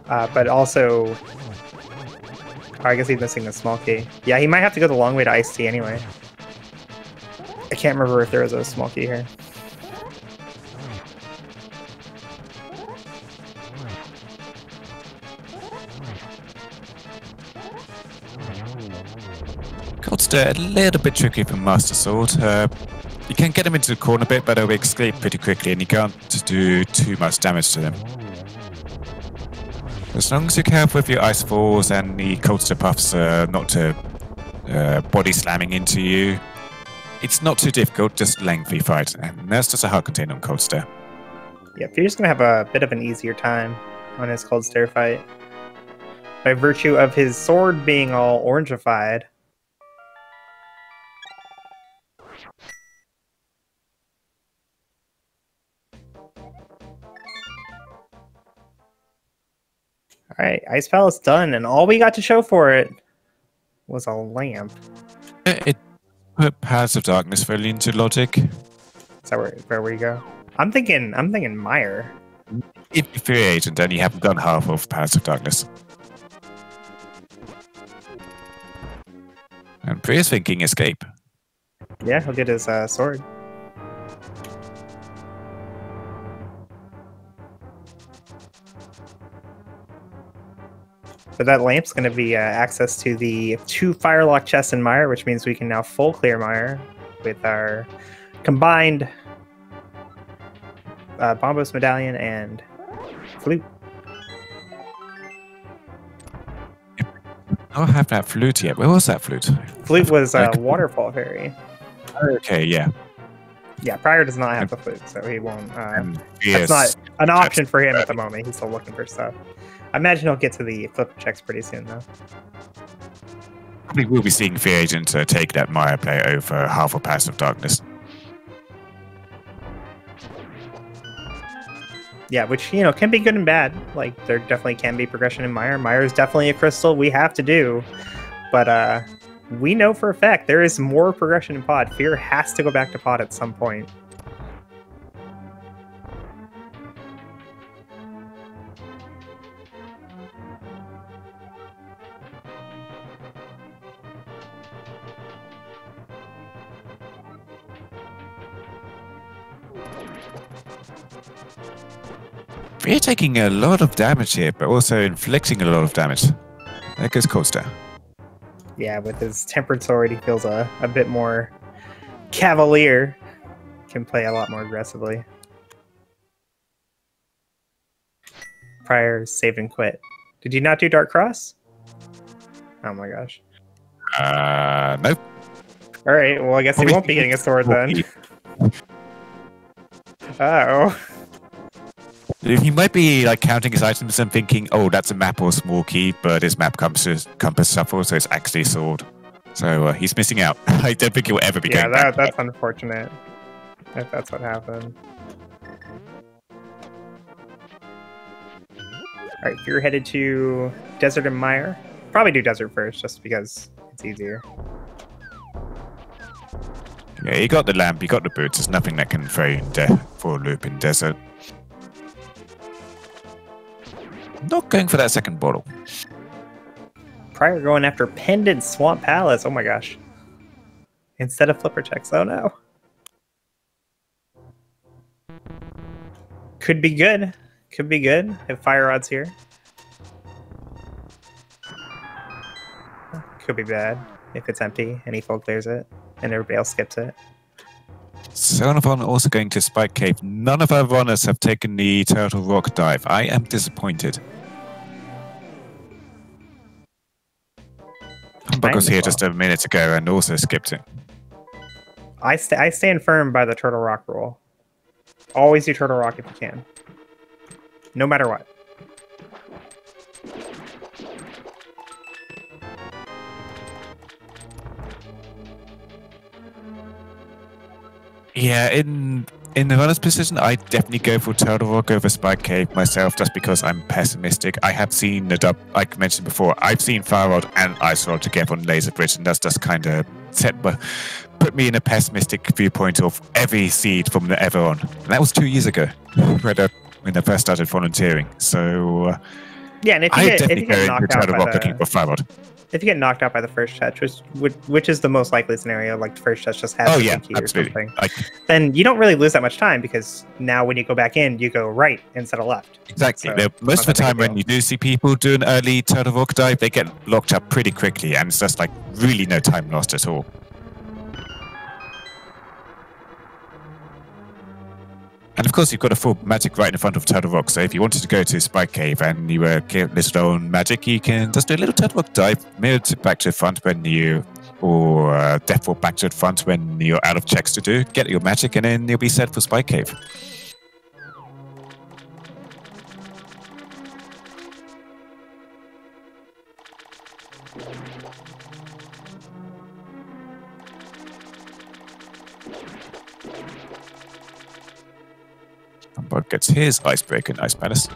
But also, I guess he's missing the small key. Yeah, he might have to go the long way to Ice Tea anyway. I can't remember if there was a small key here. Coldstone a little bit tricky for Master Sword. You can get him into the corner a bit, but he'll escape pretty quickly, and you can't do too much damage to them. As long as you're careful with your Ice Falls and the Coldstone Puffs not to body slamming into you, it's not too difficult, just lengthy fight, and that's just a hard container on Coldstone. Yeah, Fear's gonna have a bit of an easier time on his Coldstone fight. By virtue of his sword being all orangified. Alright, Ice Palace done, and all we got to show for it was a lamp. It put Paths of Darkness fully into logic. Is that where we go? I'm thinking Mire. If you're Fear Agent, then you haven't done half of Paths of Darkness. And Priya's thinking Escape. Yeah, he'll get his sword. But that lamp's going to be access to the 2 Firelock chests in Mire, which means we can now full clear Mire with our combined Bombos Medallion and Flute. I don't have that flute yet. Where was that flute? Flute was Waterfall Fairy. Okay, yeah. Yeah, Prior does not have the flute, so he won't. That's not an option for him at the moment. He's still looking for stuff. I imagine he'll get to the flip checks pretty soon, though. Probably will be seeing Fear Agent take that Mire play over half of Paths of Darkness. Yeah, which, you know, can be good and bad. Like, there definitely can be progression in Mire. Mire is definitely a crystal we have to do. But we know for a fact there is more progression in Pod. Fear has to go back to Pod at some point. Fear taking a lot of damage here, but also inflicting a lot of damage. There goes Coldstone. Yeah, with his Tempered Sword, he feels a bit more cavalier. Can play a lot more aggressively. Prior saved and quit. Did you not do Dark Cross? Oh my gosh. Nope. Alright, well I guess he won't be getting a sword then. Uh-oh. He might be like counting his items and thinking, oh, that's a map or a small key, but his map compass shuffle, so it's actually a sword. So he's missing out. I don't think he'll ever be going back. Yeah, that's unfortunate. If that's what happened. Alright, you're headed to Desert and Mire. Probably do Desert first, just because it's easier. Yeah, you got the lamp, you got the boots. There's nothing that can throw you for a loop in Desert. Not going for that second bottle. Prior going after Pendant Swamp Palace. Oh my gosh. Instead of Flipper checks. Oh no. Could be good. Could be good if Fire Rod's here. Could be bad if it's empty and he full clears it and everybody else skips it. Xenophon also going to Spike Cave. None of our runners have taken the Turtle Rock dive. I am disappointed. Humbug was here just a minute ago and also skipped it. I stand firm by the Turtle Rock rule. Always do Turtle Rock if you can. No matter what. Yeah, in the runner's position, I definitely go for Turtle Rock over Spike Cave myself, just because I'm pessimistic. I have seen the dub, like I mentioned before, I've seen Fire Rod and Ice Rod together on Laser Bridge, and that's just kind of put me in a pessimistic viewpoint of every seed from the Everon. And that was 2 years ago, when I first started volunteering. So yeah, and if I you definitely get go into knocked out Turtle by Rock looking for Fire Rod. if you get knocked out by the first touch, which is the most likely scenario, like the first touch just has a key or something, then you don't really lose that much time, because now when you go back in, you go right instead of left. Exactly. So, most of the time when you do see people do an early Turtle Rock dive, they get locked up pretty quickly, and it's just like really no time lost at all. And of course, you've got a full magic right in front of Turtle Rock, so if you wanted to go to Spike Cave and you were listed on magic, you can just do a little Turtle Rock dive, mirrored back to the front when you, or Death Walk back to the front when you're out of checks to do, get your magic, and then you'll be set for Spike Cave. Humbug gets his Icebreaker in Ice Palace.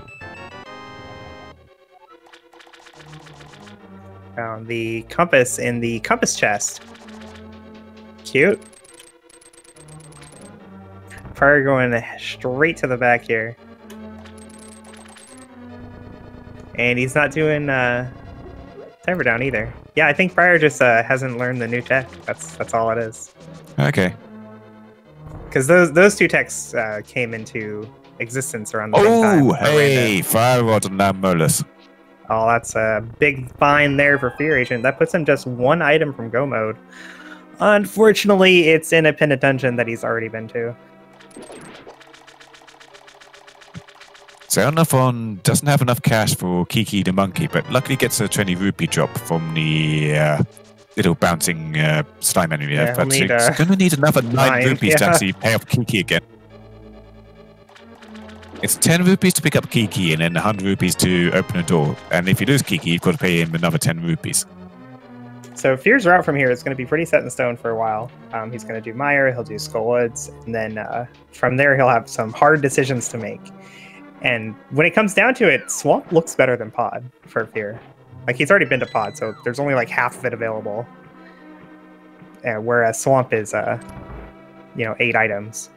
Found the compass in the compass chest. Cute. Prior going straight to the back here. And he's not doing Timer Down either. Yeah, I think Prior just hasn't learned the new tech. That's all it is. Okay. Because those two techs came into existence around the same time. Oh, hey, Fire Rod and Lamolus. Oh, that's a big find there for Fear Agent. That puts him just one item from Go Mode. Unfortunately, it's in a Pendant Dungeon that he's already been to. Xenophon doesn't have enough cash for Kiki the monkey, but luckily gets a 20 rupee drop from the little bouncing slime enemy. Yeah, but he's going to need another 9 rupees to actually pay off Kiki again. It's 10 rupees to pick up Kiki and then 100 rupees to open a door. And if you lose Kiki, you've got to pay him another 10 rupees. So Fear's route from here is going to be pretty set in stone for a while. He's going to do Mire, he'll do Skullwoods, and then from there he'll have some hard decisions to make. And when it comes down to it, Swamp looks better than Pod for Fear. Like, he's already been to Pod, so there's only like half of it available. Whereas Swamp is, 8 items.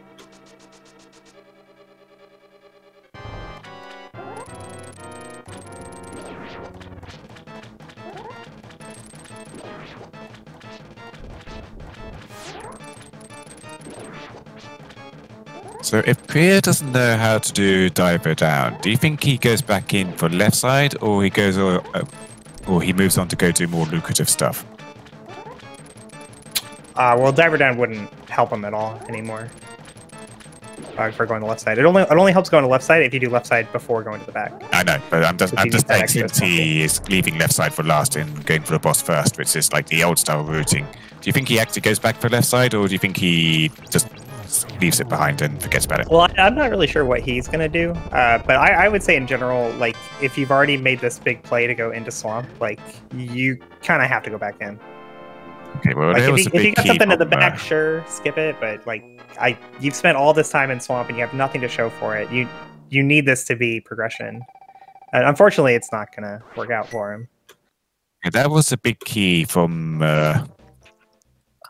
So if Priya doesn't know how to do Diver Down, do you think he goes back in for left side, or he goes, or he moves on to go do more lucrative stuff? Well, Diver Down wouldn't help him at all anymore. For going to left side, it only helps going to left side if you do left side before going to the back. I know, but I'm just saying, since he is leaving left side for last and going for the boss first, which is like the old style routing. Do you think he actually goes back for left side, or do you think he just leaves it behind and forgets about it? Well, I'm not really sure what he's going to do, but I would say in general, like, if you've already made this big play to go into Swamp, like, you kind of have to go back in. Okay, well, Like there if was you, a big if you got key something at the from, back, sure, skip it. But like you've spent all this time in swamp and you have nothing to show for it. You need this to be progression. And unfortunately, it's not gonna work out for him. that was a big key from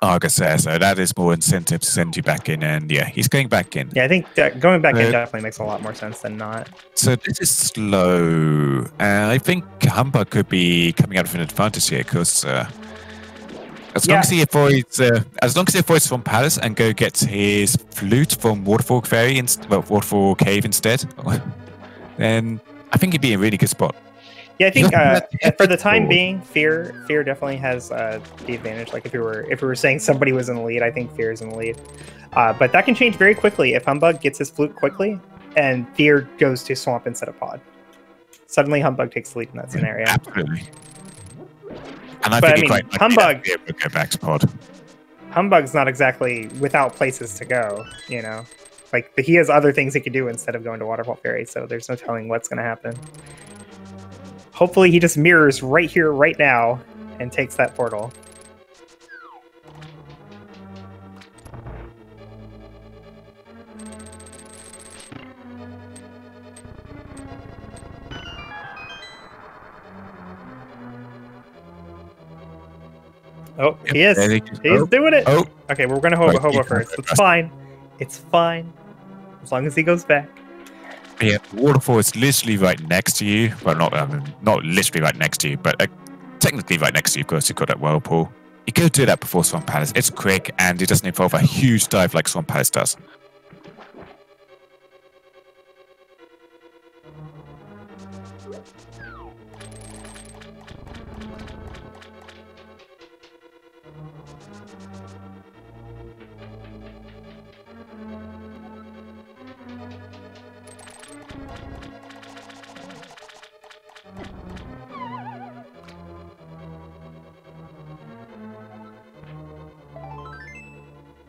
Argus there, so that is more incentive to send you back in, and yeah, he's going back in. Yeah, I think that going back in Uh, definitely makes a lot more sense than not. So this is slow. I think Humbug could be coming out with an advantage here because as long as he avoids from Palace and go gets his flute from Waterfall Fairy Waterfall Cave instead, then I think he'd be in a really good spot. Yeah, I think for the time being, Fear definitely has the advantage. Like if we were saying somebody was in the lead, I think Fear is in the lead. But that can change very quickly if Humbug gets his flute quickly and Fear goes to Swamp instead of Pod. Suddenly Humbug takes the lead in that scenario. Absolutely. And I But think I mean, Humbug will go back to Pod. Humbug's not exactly without places to go, you know. Like he has other things he could do instead of going to Waterfall Fairy, so there's no telling what's going to happen. Hopefully he just mirrors right here, right now, and takes that portal. Oh, he is. He's doing it. Oh. Okay, we're going to Hobo first. It's fine. It's fine. As long as he goes back. Yeah, Waterfall is literally right next to you. Well, not literally right next to you, but technically right next to you because you've got that whirlpool. You could do that before Swamp Palace. It's quick and it doesn't involve a huge dive like Swamp Palace does.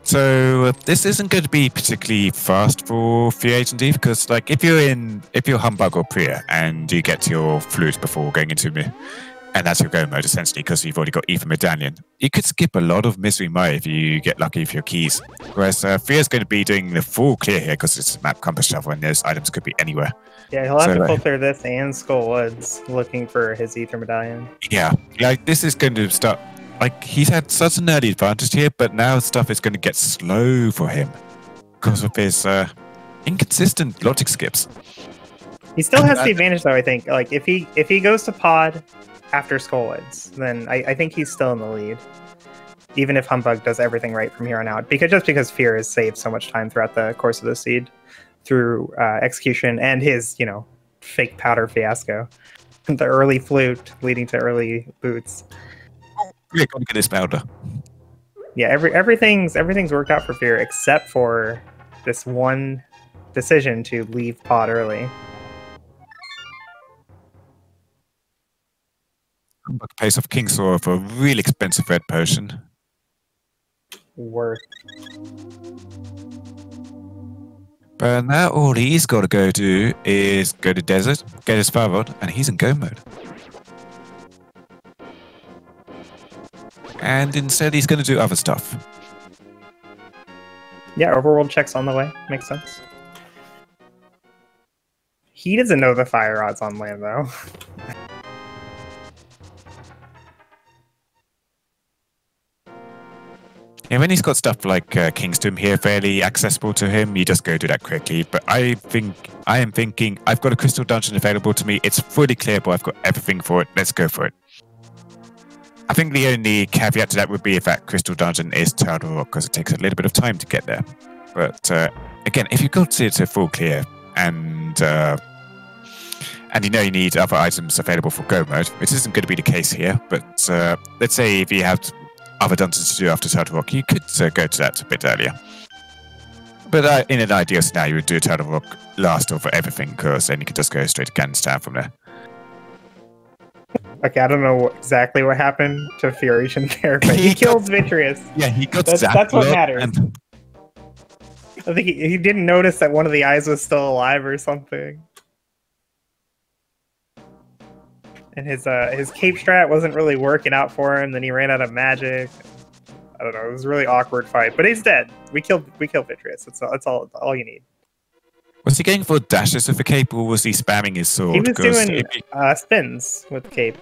So this isn't going to be particularly fast for Free Agent Eve because, like, if you're Humbug or Priya and you get your flute before going into me, and that's your go mode essentially because you've already got Ether Medallion, you could skip a lot of Misery Mire if you get lucky with your keys. Whereas Priya's going to be doing the full clear here because it's a map compass shuffle and those items could be anywhere. Yeah, he'll have to filter this and Skull Woods looking for his Ether Medallion. Yeah, like this is going to start. Like, he's had such an early advantage here, but now stuff is going to get slow for him because of his inconsistent logic skips. He still has the advantage, though, I think. Like, if he goes to Pod after Skullwoods, then I think he's still in the lead. Even if Humbug does everything right from here on out. Because Fear has saved so much time throughout the course of the seed through execution and his, fake powder fiasco. The early flute leading to early boots. We're going to get this powder. Yeah, everything's worked out for Fear except for this one decision to leave Pod early. Humbug pays off Kingsaw for a really expensive red potion. Worth. But now all he's got to go do is go to Desert, get his Farod, and he's in go mode. And instead he's going to do other stuff. Yeah, Overworld checks on the way. Makes sense. He doesn't know the fire rod's on land, though. Yeah, when he's got stuff like King's Tomb here fairly accessible to him, you just go do that quickly. But I am thinking, I've got a Crystal Dungeon available to me. It's fully clearable. I've got everything for it. Let's go for it. I think the only caveat to that would be if that Crystal Dungeon is Turtle Rock, because it takes a little bit of time to get there. But again, if you've got it to full clear and you know you need other items available for go mode, which isn't going to be the case here, but let's say if you have other dungeons to do after Turtle Rock, you could go to that a bit earlier. But in an ideal scenario, you would do Turtle Rock last over everything, because then you could just go straight to Ganon Town from there. Okay, I don't know exactly what happened to Furiation there, but he killed Vitreous. Yeah, he got that's what matters. I think he didn't notice that one of the eyes was still alive or something. And his cape strat wasn't really working out for him, then he ran out of magic. I don't know. It was a really awkward fight, but he's dead. We killed Vitreous. That's all you need. Was he going for dashes with the cape, or was he spamming his sword? He was doing spins with the cape.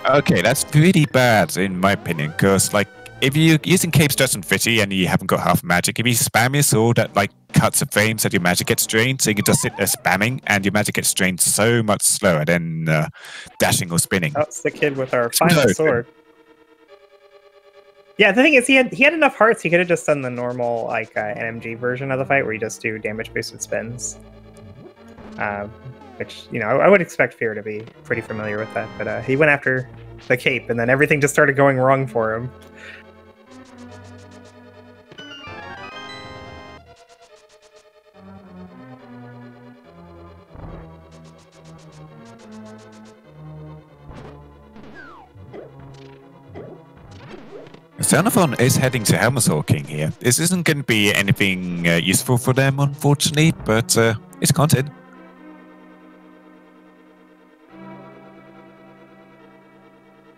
Okay, that's pretty bad in my opinion, because like if you're using capes just and fitty and you haven't got half magic, if you spam your sword, that like cuts the frames that your magic gets drained, so you can just sit there spamming and your magic gets drained so much slower than dashing or spinning. That's the kid with our final sword. Yeah, the thing is, he had enough hearts. He could have just done the normal like NMG version of the fight, where you just do damage boosted spins. Which, you know, I would expect Fear to be pretty familiar with that, but he went after the cape, and then everything just started going wrong for him. Xenophon is heading to Helmasaur King here. This isn't going to be anything useful for them, unfortunately, but it's content.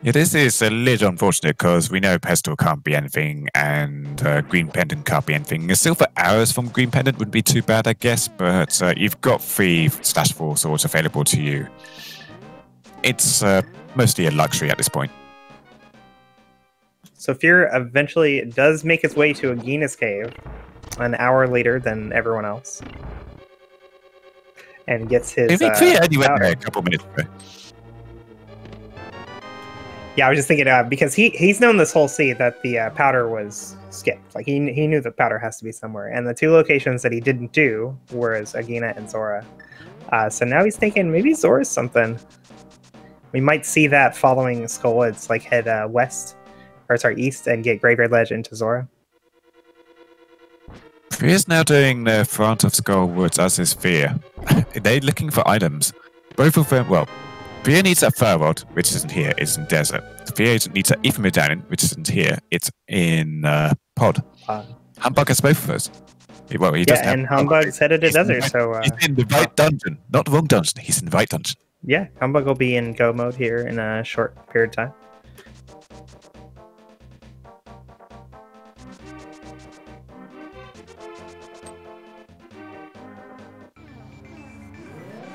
Yeah, this is a little unfortunate because we know Pestle can't be anything and Green Pendant can't be anything. Silver Arrows from Green Pendant wouldn't be too bad, I guess, but you've got 3/4 swords available to you. It's mostly a luxury at this point. So Fear eventually does make its way to Agina's cave an hour later than everyone else. And gets his... I think Fear only went there a couple minutes ago. Yeah, I was just thinking, because he's known this whole sea that the powder was skipped. Like, he knew the powder has to be somewhere. And the two locations that he didn't do were Agina and Zora. So now he's thinking maybe Zora's something. We might see that following Skull Woods, like head east and get Graveyard Ledge into Zora. Fear's now doing the front of Skull Woods, as is Fear. They're looking for items. Both of them, well, Fear needs that Fire Rod, which isn't here, it's in Desert. Fear needs that Ether Medallion, which isn't here, it's in Pod. Humbug has both of those. Well, he doesn't and Humbug's headed to Desert, so... he's in the right dungeon. Not the wrong dungeon, he's in the right dungeon. Yeah, Humbug will be in go mode here in a short period of time.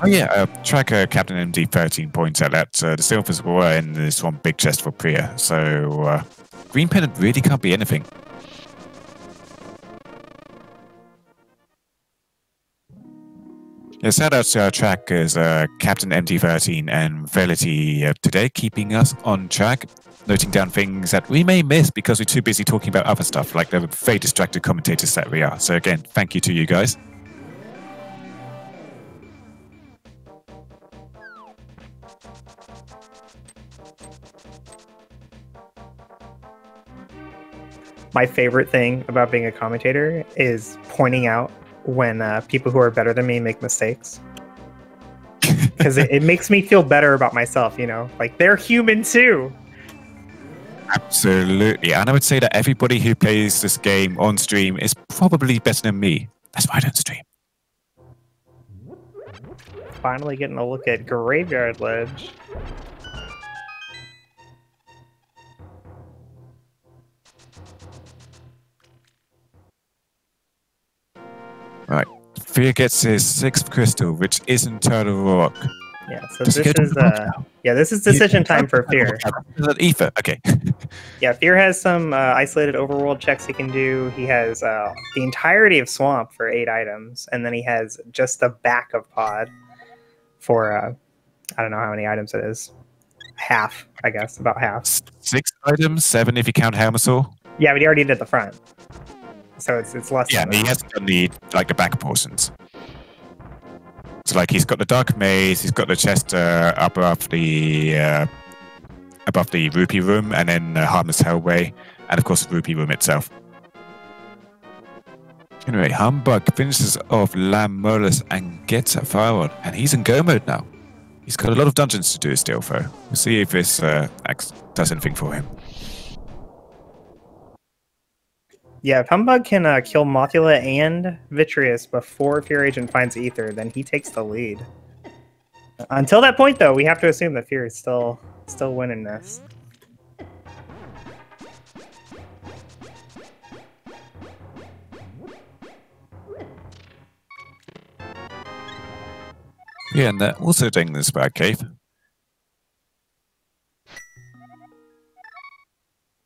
Oh yeah, tracker Captain MD13 points out that the silvers were in this one big chest for Priya, so Green Pendant really can't be anything. Yeah, shout out to our trackers, Captain MD13 and Velity today, keeping us on track, noting down things that we may miss because we're too busy talking about other stuff, like the very distracted commentators that we are. So again, thank you to you guys. My favorite thing about being a commentator is pointing out when people who are better than me make mistakes. Because it makes me feel better about myself, you know? Like, they're human too! Absolutely. And I would say that everybody who plays this game on stream is probably better than me. That's why I don't stream. Finally getting a look at Graveyard Ledge. Right. Fear gets his 6th crystal, which isn't Turtle Rock. Yeah, so this is decision time for Fear. Is that Ether? Okay. Yeah, Fear has some isolated overworld checks he can do. He has the entirety of Swamp for 8 items, and then he has just the back of Pod for I don't know how many items it is. Half, I guess, about half. 6 items, 7 if you count Helmasaur. Yeah, but he already did the front. So it's less. Yeah, he hasn't done the back portions. So like he's got the Dark Maze, he's got the chest up above the Rupee Room, and then Harmless Hellway, and of course the Rupee Room itself. Anyway, Humbug finishes off Lamb Molus and gets a Fire Rod, and he's in go mode now. He's got a lot of dungeons to do still, though. We'll see if this does anything for him. Yeah, if Humbug can kill Mothula and Vitreous before Fear Agent finds Ether, then he takes the lead. Until that point, though, we have to assume that Fear is still winning this. Yeah, and they're also doing the Spire Cave.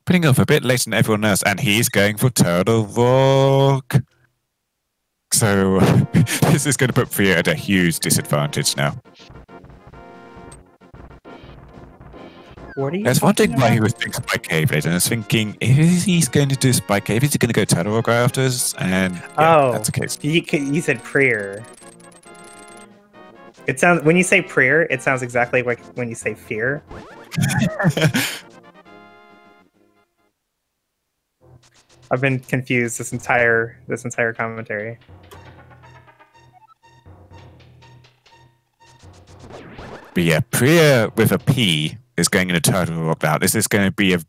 Putting off a bit later than everyone else, and he's going for Turtle Rock. So this is going to put Freya at a huge disadvantage now. What are you I was wondering talking why he about? was doing Spike Cave later, and I was thinking, is he going to do Spike Cave? Is he going to go Turtle Rock after us? And yeah, Oh, that's the case. you said prayer. It sounds when you say prayer, it sounds exactly like when you say fear. I've been confused this entire commentary. But yeah, Priya with a P is going in a Turtle Rock now. This is going to be a...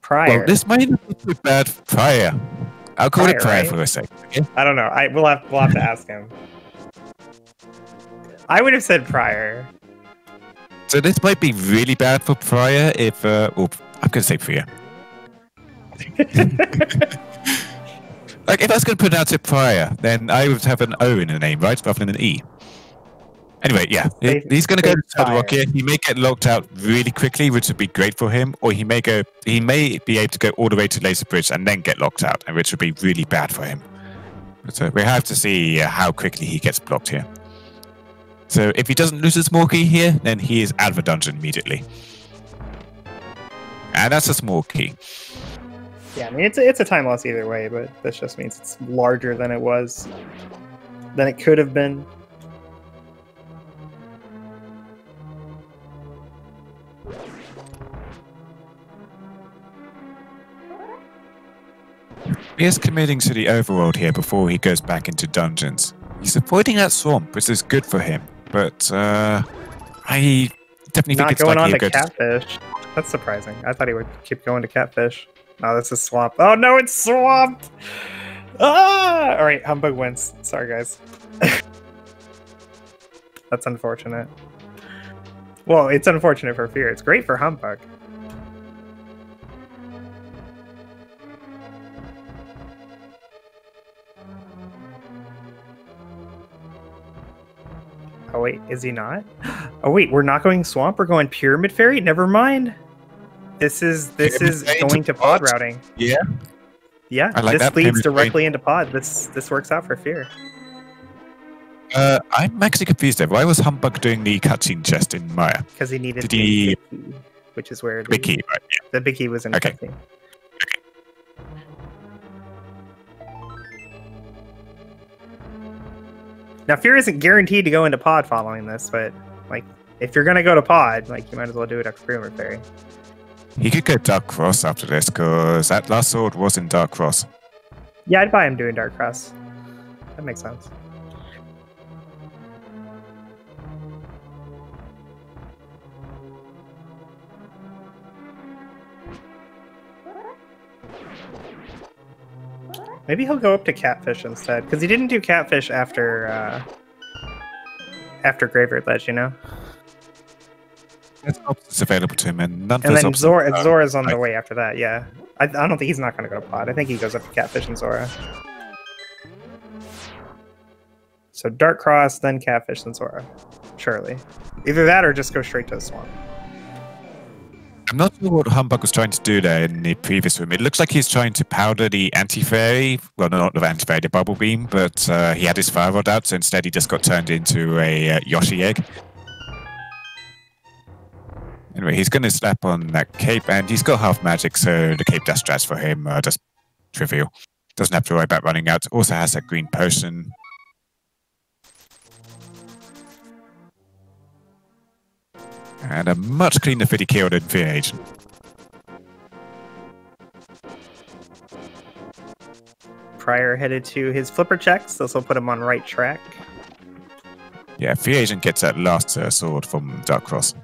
Prior. Well, this might not be too bad for Priya. I'll call it Priya Right? for a second. Okay? I don't know. We'll have to ask him. I would have said prior. So this might be really bad for Priya if... I'm going to say Priya. Like, if I was going to pronounce it Prior, then I would have an O in the name, right? Rather than an E. Anyway, yeah. He's going to go to Turtle Rock here. He may get locked out really quickly, which would be great for him, or he may be able to go all the way to Laser Bridge and then get locked out, which would be really bad for him. So we have to see how quickly he gets blocked here. So if he doesn't lose his small key here, then he is out of the dungeon immediately. And that's a small key. Yeah, I mean it's a time loss either way, but this just means it's larger than it was, than it could have been. He is committing to the overworld here before he goes back into dungeons. He's avoiding that swamp, which is good for him, but I definitely think it's going like on he'll to go Catfish. That's surprising. I thought he would keep going to Catfish. Oh, this is Swamp. Oh no, it's Swamp! Ah! Alright, Humbug wins. Sorry, guys. That's unfortunate. Well, it's unfortunate for Fear. It's great for Humbug. Oh wait, is he not? Oh wait, we're not going Swamp, we're going Pyramid Fairy? Never mind. This is going to pod routing. Yeah. Yeah, I like this that. leads directly into pod. This works out for Fear. I'm actually confused there. Why was Humbug doing the cutscene chest in Maya? Because he needed Did the he- big key, which is where Big key, right? Yeah. the big key was in Okay. cutscene. Now Fear isn't guaranteed to go into pod following this, but like if you're gonna go to pod, like you might as well do it after Pyramid Fairy. He could go Dark Cross after this, because that last sword was in Dark Cross. Yeah, I'd buy him doing Dark Cross. That makes sense. Maybe he'll go up to Catfish instead, because he didn't do Catfish after Graveyard Ledge, you know. There's options available to him, and none of And those then options Zora's on the right. way after that. Yeah, I don't think he's not going to go to pod. I think he goes up to Catfish and Zora. So Dark Cross, then Catfish, then Zora. Surely, either that or just go straight to the swamp. I'm not sure what Humbug was trying to do there in the previous room. It looks like he's trying to powder the anti-fairy. Well, no, not the anti-fairy, the bubble beam, but he had his fire rod out, so instead he just got turned into a Yoshi egg. Anyway, he's going to slap on that cape, and he's got half magic, so the cape dash strats for him are just trivial. Doesn't have to worry about running out. Also has that green potion. And a much cleaner fitty kill than Fear Agent. Prior headed to his flipper checks. This will put him on right track. Yeah, Fear Agent gets that last sword from Dark Cross.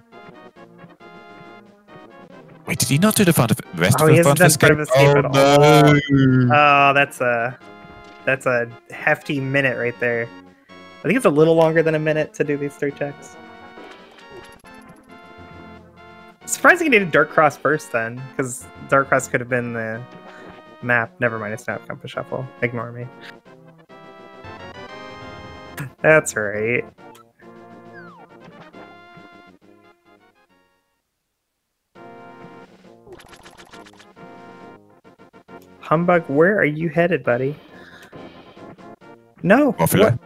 Wait, did he not do the rest Oh, of he the hasn't done part of escape at all. Oh, that's a hefty minute right there. I think it's a little longer than a minute to do these 3 checks. Surprising he did Dark Cross first then, because Dark Cross could have been the map. Never mind, it's not Compass Shuffle. Ignore me. That's right. Humbug, where are you headed, buddy? No. Muffler.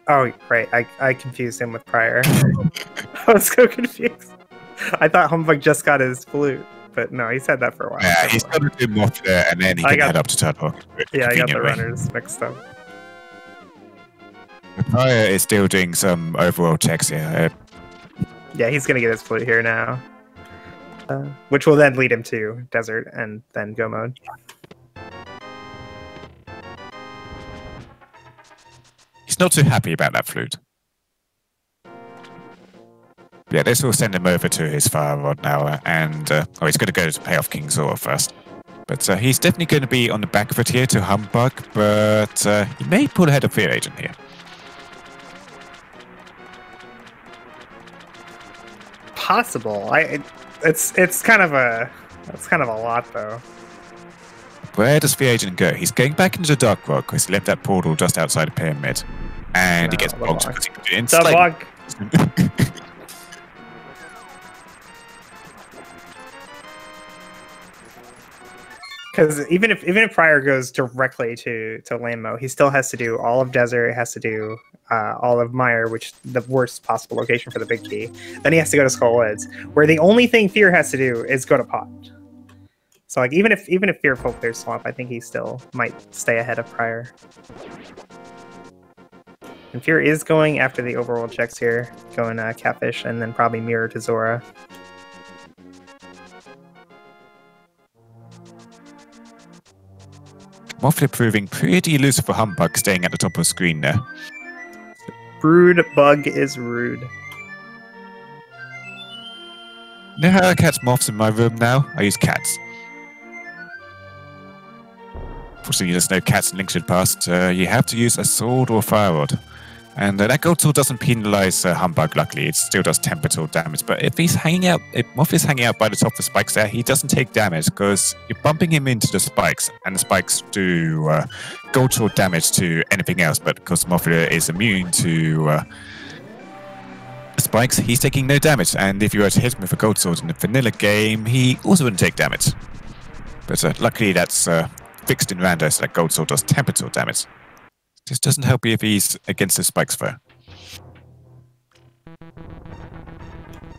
Oh, right. I confused him with Prior. I was so confused. I thought Humbug just got his flute, but no, he's had that for a while. Yeah, he's got to do Muffler, and then he can head up to Turtle. Yeah, I got the runners mixed up. Prior is still doing some overall checks here. Yeah, he's going to get his flute here now. Which will then lead him to Desert and then Go Mode. He's not too happy about that flute. Yeah, this will send him over to his Fire Rod now, and he's going to go to pay off King Zora first. But he's definitely going to be on the back of it here to Humbug, but he may pull ahead of Fear Agent here. Possible. It's kind of a lot though. Where does Fear Agent go? He's going back into the Dark Rock because he left that portal just outside the pyramid, and he gets blocked because he put it in. Block. Because even if Prior goes directly to Landmo, he still has to do all of Desert. Has to do all of Mire, which is the worst possible location for the big key. Then he has to go to Skull Woods, where the only thing Fear has to do is go to Pot. So like even if Fearful clears Swamp, I think he still might stay ahead of Prior. And Fear is going after the overworld checks here, going Catfish and then probably Mirror to Zora. Muffler proving pretty elusive for Humbug, staying at the top of the screen there. Brood Bug is rude. You know how I catch moths in my room now? I use cats. Fortunately, there's no cats in Link's Past. You have to use a sword or a fire rod. And that gold sword doesn't penalize Humbug, luckily. It still does temporal damage. But if he's hanging out, if Moth is hanging out by the top of the spikes there, he doesn't take damage because you're bumping him into the spikes. And the spikes do gold sword damage to anything else. But because Moth is immune to spikes, he's taking no damage. And if you were to hit him with a gold sword in the vanilla game, he also wouldn't take damage. But luckily, that's fixed in Rando, so that gold sword does temporal damage. This doesn't help you if he's against the spikes, though.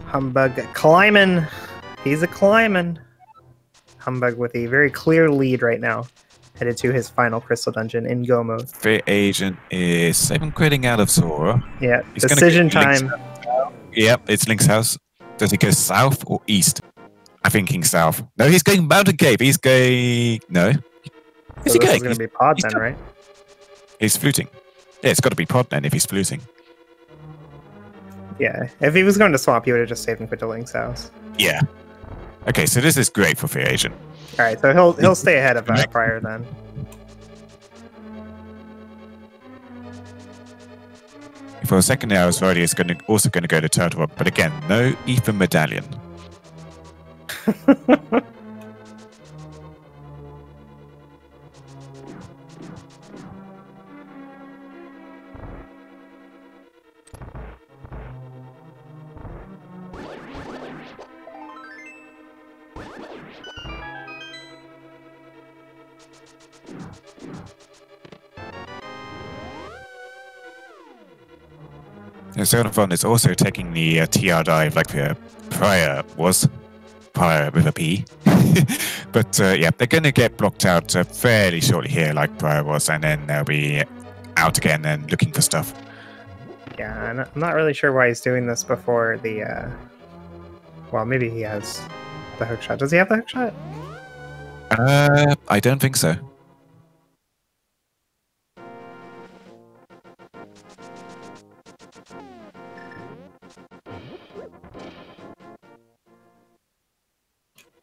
Humbug climbing. He's a climbing. Humbug with a very clear lead right now. Headed to his final crystal dungeon in Go Mode. Fear Agent is 7 critting out of Zora. Yeah, he's decision time. Yep, it's Link's house. Does he go south or east? I'm thinking south. No, he's going Mountain Cave. He's going... No. Is he going? It's going to be Pod then, right? He's fluting. Yeah, it's got to be Pod then if he's fluting. Yeah, if he was going to Swamp, he would have just saved him for Link's house. Yeah. Okay, so this is great for Fear Agent. All right, so he'll stay ahead of Prior then. For a second there, I was worried he's also going to go to Turtle Rock, but again, no Ethan Medallion. Zone of Fun is also taking the TR dive like Prior was. Prior with a P. But yeah, they're going to get blocked out fairly shortly here like Prior was, and then they'll be out again and looking for stuff. Yeah, I'm not really sure why he's doing this before the... Well, maybe he has the hookshot. Does he have the hookshot? I don't think so.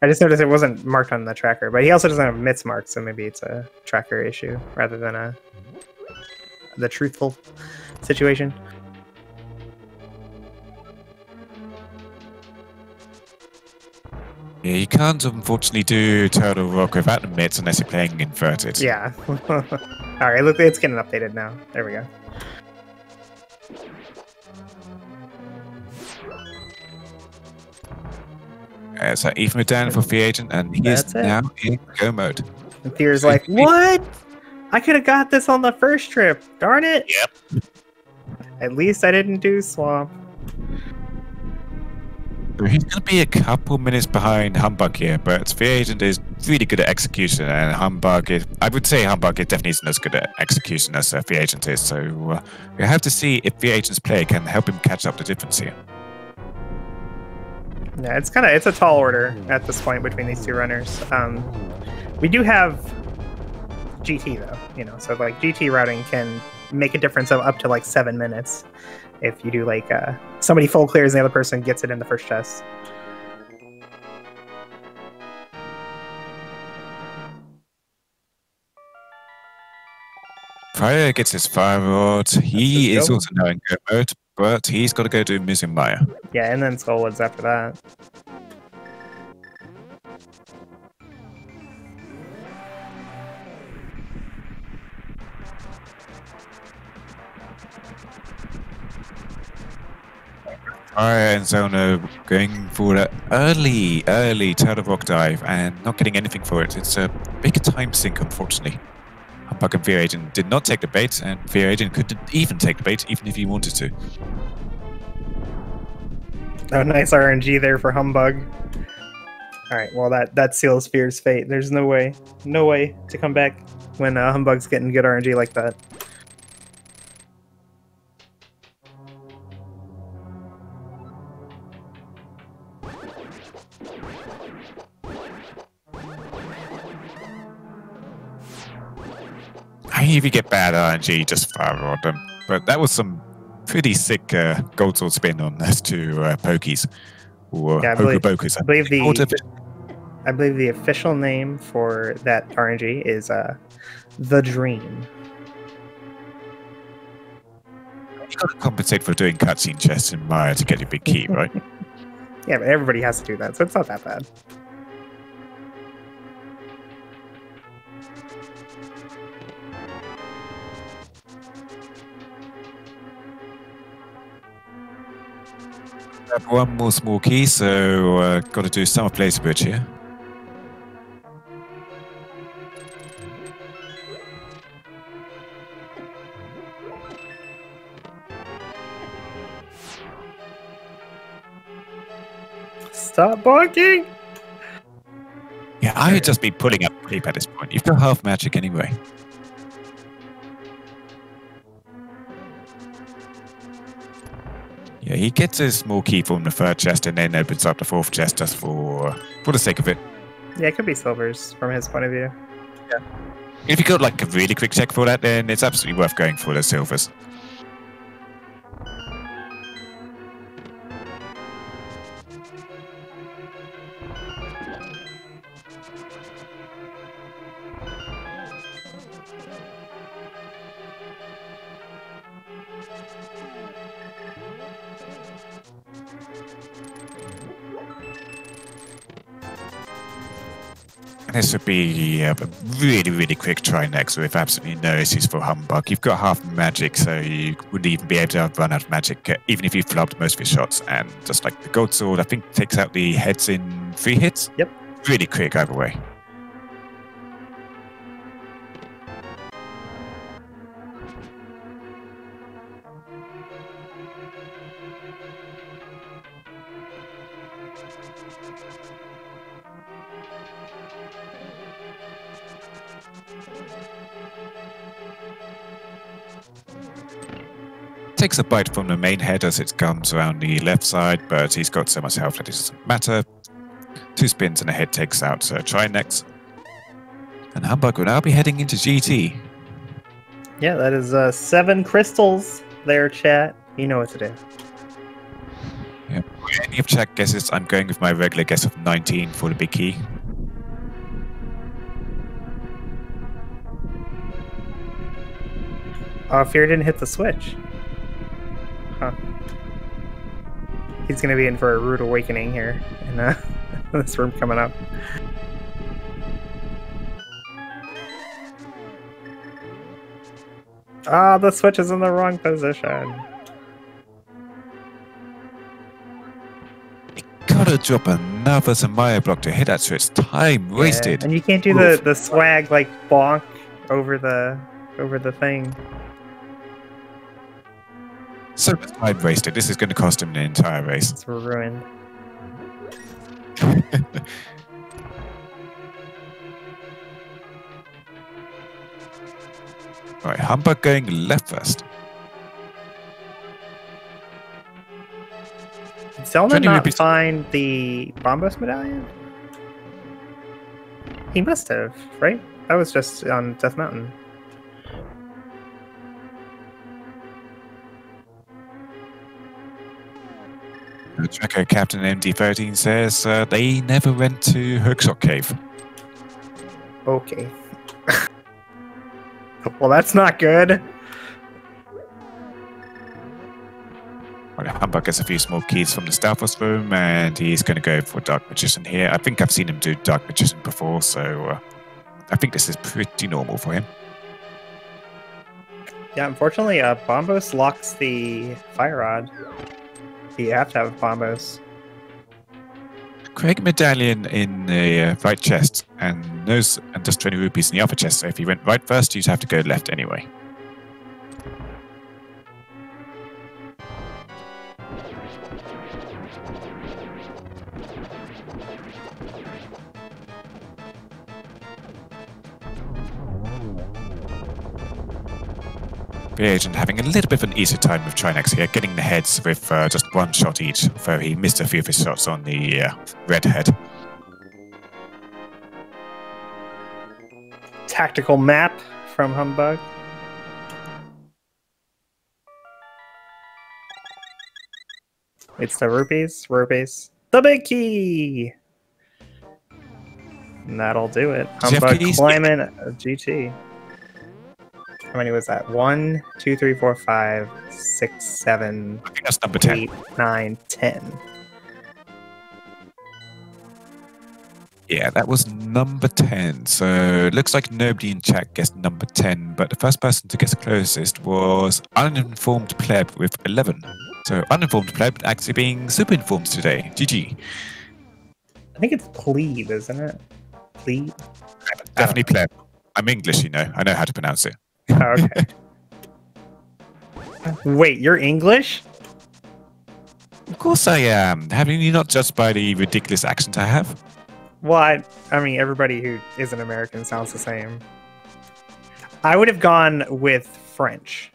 I just noticed it wasn't marked on the tracker, but he also doesn't have mitts marked, so maybe it's a tracker issue rather than the truthful situation. Yeah, you can't unfortunately do Turtle Rock without the mitts unless you're playing inverted. Yeah. Alright, look, it's getting updated now. There we go. So even with down for free agent, and he is That's it. now in go mode. And Fear's like, what? I could have got this on the first trip. Darn it. Yep. At least I didn't do swamp. So he's going to be a couple minutes behind Humbug here, but free agent is really good at execution, and I would say Humbug definitely isn't as good at execution as free agent is. So we have to see if free agent's play can help him catch up the difference here. Yeah, it's a tall order at this point between these two runners. We do have GT though, so like GT routing can make a difference of up to like 7 minutes if you do like somebody full clears and the other person gets it in the first chest. Fryer gets his fire rod. He is also now in go mode, but he's got to go do Missing Maya. Yeah, and then Skullwoods after that. Fire and Zona going for the early Turtle Rock dive and not getting anything for it. It's a big time sink, unfortunately. Humbug and Fear Agent did not take the bait, and Fear Agent couldn't even take the bait, even if he wanted to. Oh, nice RNG there for Humbug. Alright, well that seals Fear's fate. There's no way to come back when Humbug's getting good RNG like that. If you get bad RNG, just fire rod them. But that was some pretty sick gold sword spin on those two pokies. Or yeah, Okobokus. I believe the official name for that RNG is the Dream. You got to compensate for doing cutscene chests in Maya to get your big key, right? Yeah, but everybody has to do that, so it's not that bad. Have one more small key, so got to do Summer Place Bridge here. Stop barking! Yeah, I would just be pulling up creep at this point. You've got half magic anyway. Yeah, he gets a small key from the third chest and then opens up the fourth chest just for the sake of it. Yeah, it could be silvers from his point of view. Yeah. If you got like a really quick check for that, then it's absolutely worth going for the silvers. This would be a really, really quick try next with absolutely no issues for Humbug. You've got half magic, so you wouldn't even be able to run out of magic, even if you flubbed most of your shots. And just like the Gold Sword, I think takes out the heads in 3 hits. Yep. Really quick either way. Takes a bite from the main head as it comes around the left side, but he's got so much health that it doesn't matter. 2 spins and the head takes out Try next. And Humbug will now be heading into GT. Yeah, that is 7 crystals there, chat. You know what to do. Yeah. Any of chat guesses, I'm going with my regular guess of 19 for the big key. Fear didn't hit the switch. Huh. He's gonna be in for a rude awakening here in this room coming up. Ah, the switch is in the wrong position. Gotta to drop another Samaya block to hit that, so it's time wasted. And you can't do the swag like bonk over the thing. So much time wasted. This is going to cost him an entire race. It's ruined. Right, Humbug going left first. Did Zelda not find the Bombos medallion? He must have, right? That was just on Death Mountain. The tracker Captain MD13 says they never went to Hookshot Cave. Okay. Well, that's not good. Right, Humbug gets a few small keys from the Stalfos room, and he's going to go for Dark Magician here. I think I've seen him do Dark Magician before, so I think this is pretty normal for him. Yeah, unfortunately, Bombos locks the Fire Rod. You have to have Bombos. Craig Medallion in the right chest, and just 20 rupees in the upper chest. So if he went right first, you'd have to go left anyway. The agent having a little bit of an easier time with Trinex here, getting the heads with just one shot each, though he missed a few of his shots on the red head. Tactical map from Humbug. It's the rupees. The big key! And that'll do it. Humbug climbing a GT. How many was that? 1, 2, 3, 4, 5, 6, 7, I think that's number 10. 8, 9, 10. Yeah, that was number 10. So it looks like nobody in chat guessed number 10, but the first person to guess closest was Uninformed Pleb with 11. So Uninformed Pleb actually being super informed today. GG. I think it's plebe, isn't it? Plebe? Definitely Pleb. I'm English, you know. I know how to pronounce it. Oh, okay. Wait, you're English? Of course I am. Having you not judged by the ridiculous accent I have? Well, I mean, everybody who isn't American sounds the same. I would have gone with French.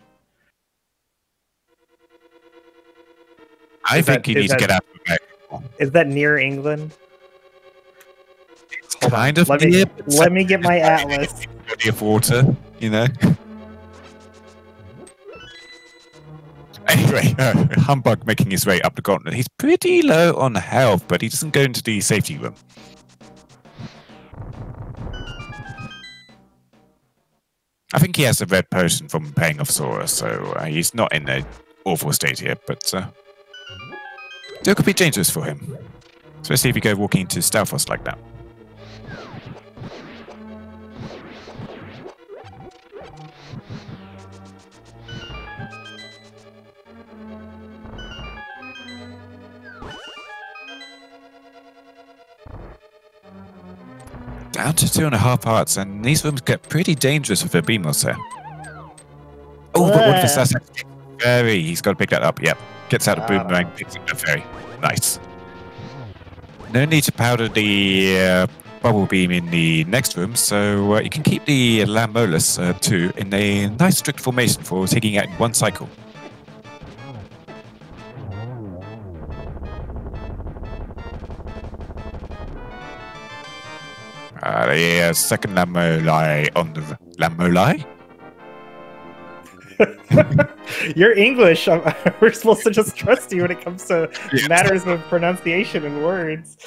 I think you need to get out of America. Is that near England? It's kind of near. Let me get my atlas. Body of water, you know. Anyway, Humbug making his way up the gauntlet. He's pretty low on health, but he doesn't go into the safety room. I think he has a red potion from paying off Sora, so he's not in an awful state here, but still could be dangerous for him. Especially if you go walking into Stalfos like that. Down to 2.5 hearts, and these rooms get pretty dangerous with their beamos here. Oh, but what if it's that fairy? He's got to pick that up. Yep. Gets out a boomerang, picks up the fairy. Nice. No need to powder the bubble beam in the next room, so you can keep the Lamolus too in a nice strict formation for taking out one cycle. The second Lamolai on the Lamolai? You're English. We're supposed to just trust you when it comes to matters of pronunciation and words.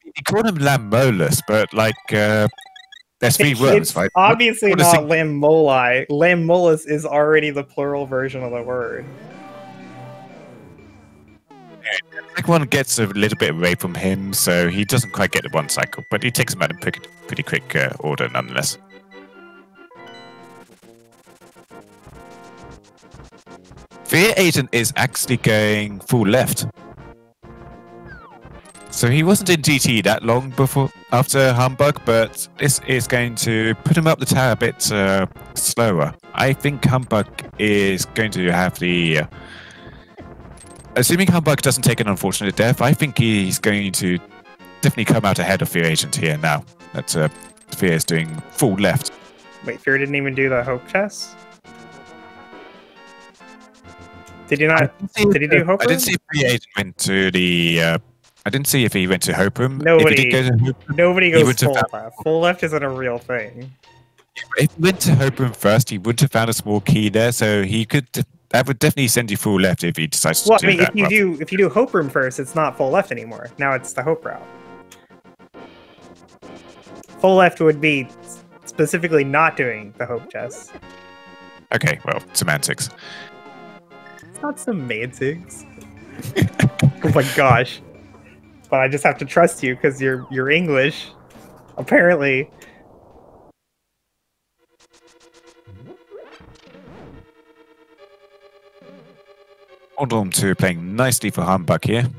You call them Lamolus, but like there's 3 words, it's right? Obviously not Lamolai. Lamolus is already the plural version of the word. Like one gets a little bit away from him, so he doesn't quite get the one cycle, but he takes him out in pretty quick order nonetheless. Fear Agent is actually going full left. So he wasn't in GT that long before after Humbug, but this is going to put him up the tower a bit slower. I think Humbug is going to have the. Assuming Humbug doesn't take an unfortunate death, I think he's going to definitely come out ahead of Fear Agent here now. That Fear is doing full left. Wait, Fear didn't even do the Hope chest? Did he not? Did he do Hope Room? I didn't see if Fear Agent went to the. I didn't see if he went to Hope Room. Nobody, nobody goes full left. Full left isn't a real thing. If he went to Hope Room first, he would have found a small key there, so he could. That would definitely send you full left if he decides to do that. If you do Hope Room first, it's not full left anymore. Now it's the Hope route. Full left would be specifically not doing the Hope chest. Okay, well, semantics. It's not semantics. Oh my gosh. But I just have to trust you because you're English. Apparently. Hold on to playing nicely for Humbug here.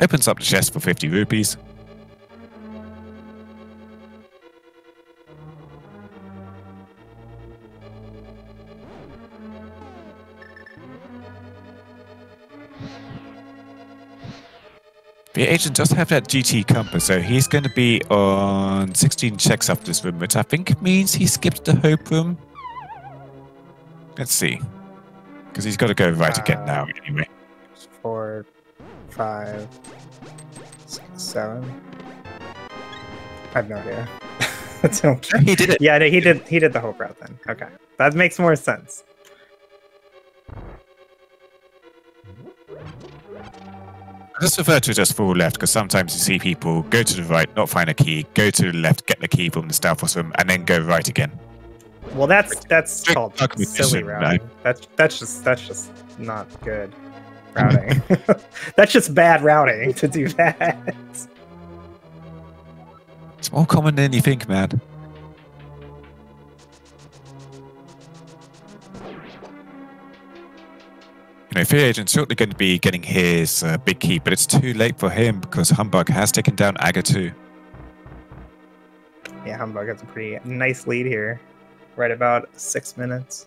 Opens up the chest for 50 rupees. The agent does have that GT compass, so he's going to be on 16 checks after this room, which I think means he skipped the Hope Room. Let's see. Because he's got to go right again now, anyway. 4, 5, 6, 7. I have no idea. He did it. Yeah, no, he did the Hope route then. Okay, that makes more sense. I just prefer to just full left because sometimes you see people go to the right, not find a key, go to the left, get the key from the Stalfos room, and then go right again. Well, that's called silly routing. No? That's just not good routing. That's just bad routing to do that. It's more common than you think, man. You know, Fear Agent's certainly going to be getting his big key, but it's too late for him because Humbug has taken down Aga 2. Yeah, Humbug has a pretty nice lead here. Right about 6 minutes.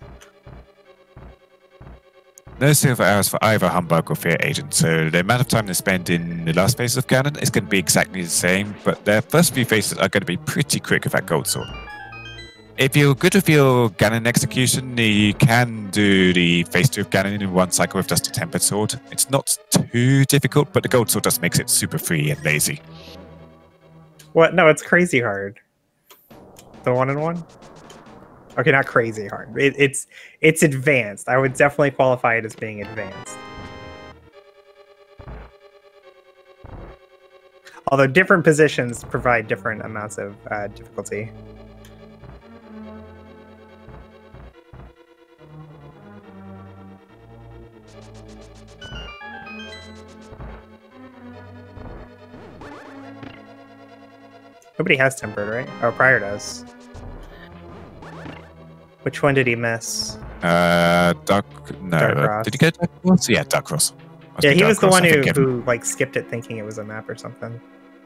No silver arrows for either Humbug or Fear Agent, so the amount of time they spend in the last phase of Ganon is going to be exactly the same, but their first few phases are going to be pretty quick with that Gold Sword. If you're good with your Ganon execution, you can do the phase 2 of Ganon in one cycle with just a Tempered Sword. It's not too difficult, but the Gold Sword just makes it super free and lazy. What? No, it's crazy hard. The 1-in-1? Okay, not crazy hard. It's advanced. I would definitely qualify it as being advanced. Although different positions provide different amounts of difficulty. Nobody has tempered, right? Oh, Prior does. Which one did he miss? Dark Cross. Did he get Dark Cross? Yeah, Dark Cross. Yeah, he was the one who like skipped it thinking it was a map or something.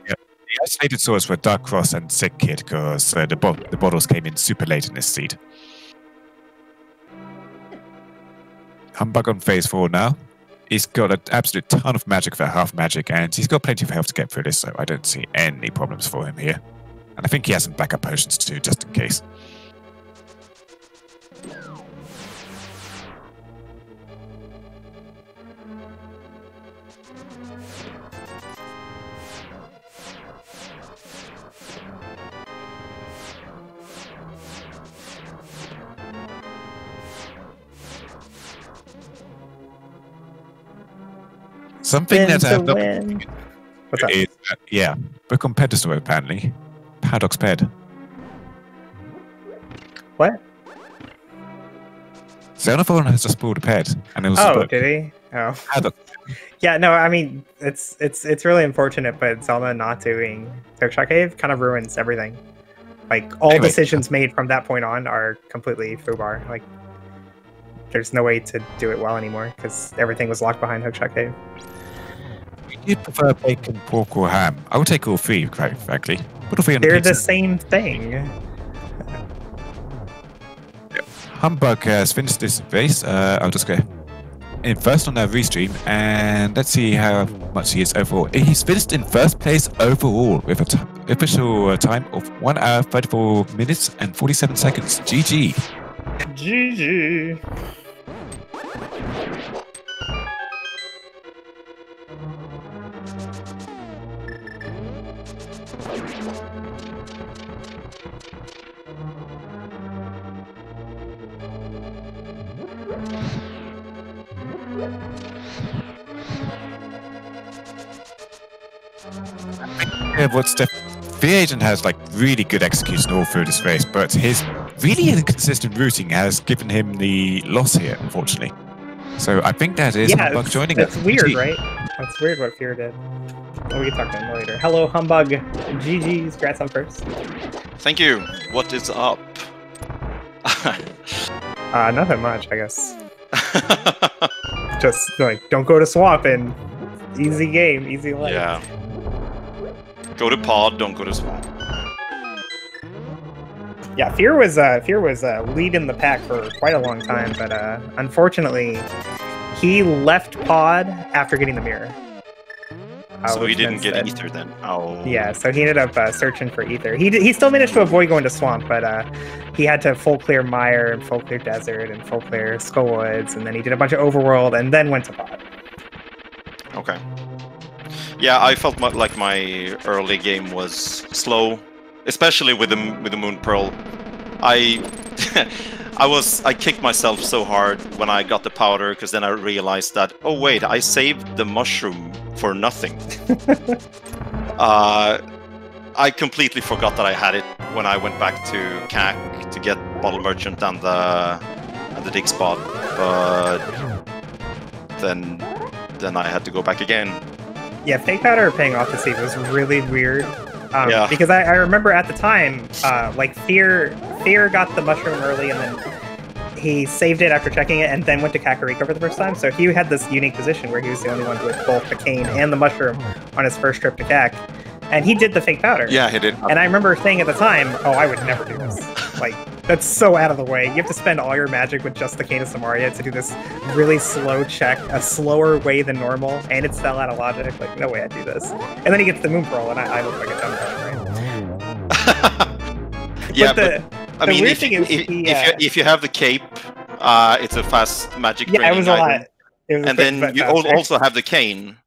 Yeah, the isolated source were Dark Cross and Sick Kid because the bottles came in super late in this seed. Humbug on phase 4 now. He's got an absolute ton of magic for half magic, and he's got plenty of health to get through this, so I don't see any problems for him here. And I think he has some backup potions too, just in case. Something that I have not What's up? Is, yeah, the competitor apparently. Paradox Ped. What? Xenophon has just pulled a ped, and it was did he? Oh. Paradox. Yeah, no, I mean it's really unfortunate, but Zelda not doing Hookshot Cave kind of ruins everything. Like all decisions made from that point on are completely foobar. Like there's no way to do it well anymore because everything was locked behind Hookshot Cave. you prefer bacon, pork, or ham? I would take all three, quite frankly. Put all three on They're pizza. the same thing. Humbug has finished this race. I'll just go in first on our restream, and let's see how much he is overall. He's finished in first place overall with an official time of 1 hour, 34 minutes, and 47 seconds. GG. GG. Yeah, but the agent has like really good execution all through this race, but his really inconsistent routing has given him the loss here, unfortunately. So I think that is Humbug joining us. That's weird, right? That's weird what Fear did. Oh, we can talk to him later. Hello, Humbug. GG's. Congrats on first. Thank you. What is up? Nothing much, I guess. Just like, don't go to swamp and easy game, easy life. Yeah. Go to pod, don't go to swamp. Yeah, Fear was leading the pack for quite a long time, but unfortunately, he left pod after getting the mirror. So he didn't get ether then. Oh. Yeah, so he ended up searching for ether. He still managed to avoid going to swamp, but he had to full clear Mire and full clear desert and full clear Skullwoods, and then he did a bunch of overworld and then went to pod. Okay. Yeah, I felt like my early game was slow, especially with the Moon Pearl. I kicked myself so hard when I got the powder, because then I realized that, oh wait, I saved the mushroom for nothing. I completely forgot that I had it when I went back to CAC to get Bottle Merchant and the dig spot, but then I had to go back again. Yeah, fake powder paying off to save was really weird. Yeah. Because I remember at the time, like Fear got the mushroom early, and then he saved it after checking it, and then went to Kakariko for the first time. So he had this unique position where he was the only one with both the cane and the mushroom on his first trip to CAC, and he did the fake powder. Yeah, he did. And I remember saying at the time, "Oh, I would never do this. Like, that's so out of the way. You have to spend all your magic with just the Cane of Samaria to do this really slow check, a slower way than normal, and it's fell out of logic. Like, no way I'd do this." And then he gets the Moon Pearl, and I look like a dumb guy, right? Yeah, but I mean, weird thing is, if you have the cape, it's a fast magic. Yeah, it was a lot. And then you also have the cane.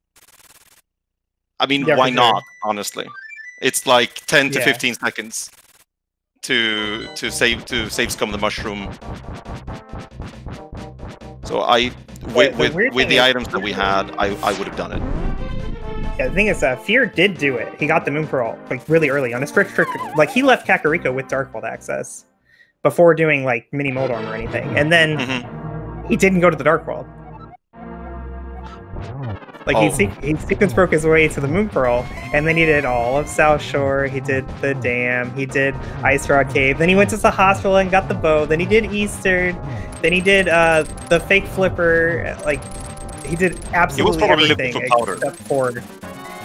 I mean, Yeah, why for not? sure. Honestly, it's like 10 to Yeah. 15 seconds to save scum the mushroom. So with the items that we had, I would have done it. Yeah, the thing is, Fear did do it. He got the Moon Pearl like really early on his first trip. Like, he left Kakariko with Darkworld access before doing like Mini Moldorm or anything, and then he didn't go to the Darkworld. Like, he sequence broke his way to the Moon Pearl, and then he did all of South Shore. He did the dam. He did Ice Rod Cave. Then he went to the hospital and got the bow. Then he did Eastern. Then he did the fake flipper. Like, he did absolutely everything except for.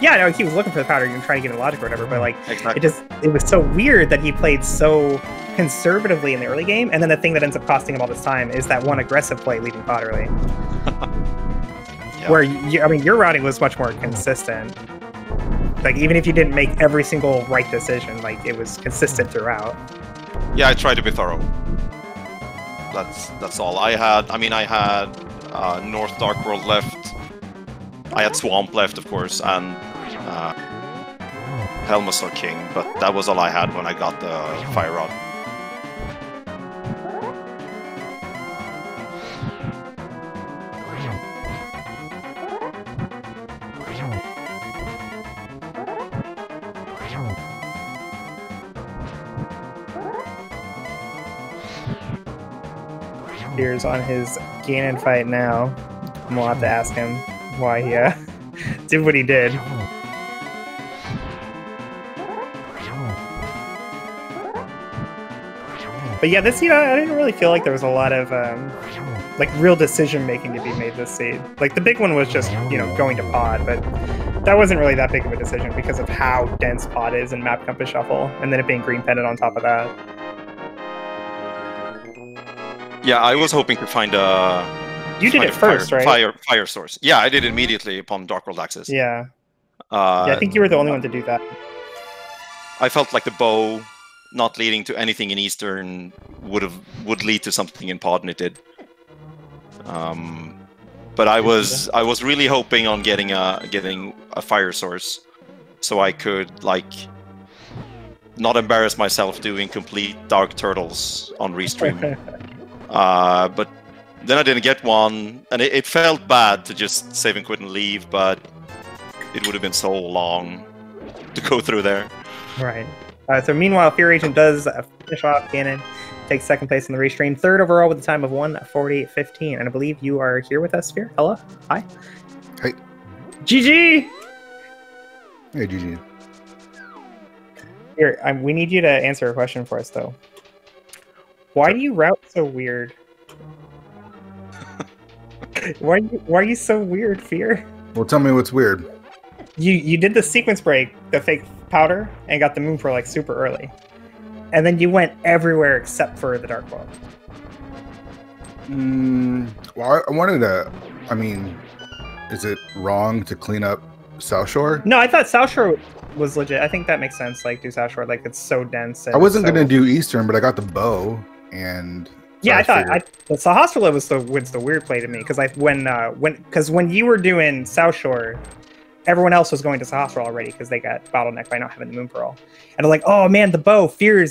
Yeah, no, he was looking for the powder. You can try to get in logic or whatever, but like, exactly. it was so weird that he played so conservatively in the early game, and then the thing that ends up costing him all this time is that one aggressive play leaving pot early. Yeah. Where your routing was much more consistent. Like, even if you didn't make every single right decision, like, it was consistent throughout. Yeah, I tried to be thorough. That's all I had. I mean, I had North Darkworld left. I had Swamp left, of course, and Helmasaur King, but that was all I had when I got the Fire Rod. Fear's on his Ganon fight now. I'm gonna have to ask him why he did what he did. But yeah, this seed, I didn't really feel like there was a lot of like real decision making to be made this seed. Like, the big one was just, going to pod, but that wasn't really that big of a decision because of how dense pod is in Map Compass Shuffle, and then it being green pendant on top of that. Yeah, I was hoping to find a. You did it first, right? Fire source. Yeah, I did it immediately upon Dark World access. Yeah. Yeah, I think you were the only one to do that. I felt like the bow not leading to anything in Eastern would lead to something in pod, and it did. But I was really hoping on getting a fire source, so I could like not embarrass myself doing complete Dark Turtles on restream. But then I didn't get one, and it felt bad to just save and quit and leave, but it would have been so long to go through there. Right. So meanwhile, Fear Agent does finish off Ganon, takes second place in the restream, third overall with a time of 1:48.15. And I believe you are here with us, Fear. Hello. Hi. Hey. GG! Hey, GG. Here, we need you to answer a question for us, though. Why do you route so weird? Why are you so weird, Fear? Well, tell me what's weird. You did the sequence break, the fake powder, and got the moon for like super early. And then you went everywhere except for the Dark World. Well, I wanted to... I mean, is it wrong to clean up South Shore? No, I thought South Shore was legit. I think that makes sense, like, do South Shore. Like, it's so dense. I wasn't going to do Eastern, but I got the bow, and... Yeah, I thought the Sahasrahla was the weird play to me, because when you were doing South Shore, everyone else was going to Sahasrahla already because they got bottlenecked by not having the Moon Pearl. And I'm like, oh man, the bow, Fear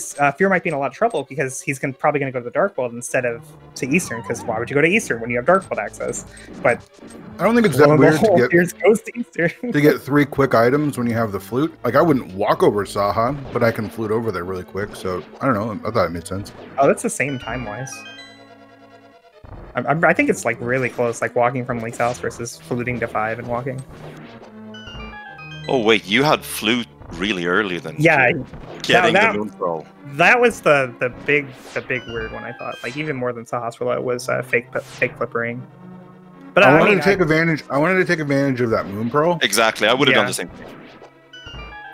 might be in a lot of trouble because he's probably going to go to the Dark World instead of to Eastern, because why would you go to Eastern when you have Dark World access? But I don't think it's that weird goes to Eastern. to get 3 quick items when you have the flute. Like, I wouldn't walk over Saha, but I can flute over there really quick. So I don't know. I thought it made sense. Oh, that's the same time-wise. I think it's like really close, like walking from Link's house versus fluting to 5 and walking. Oh wait, you had flute really early then. Yeah, getting the Moon Pearl. That was the big weird one. I thought, like, even more than Sahasrahla was fake flippering. But I wanted to take advantage. I wanted to take advantage of that Moon Pearl. Exactly, I would have done the same thing.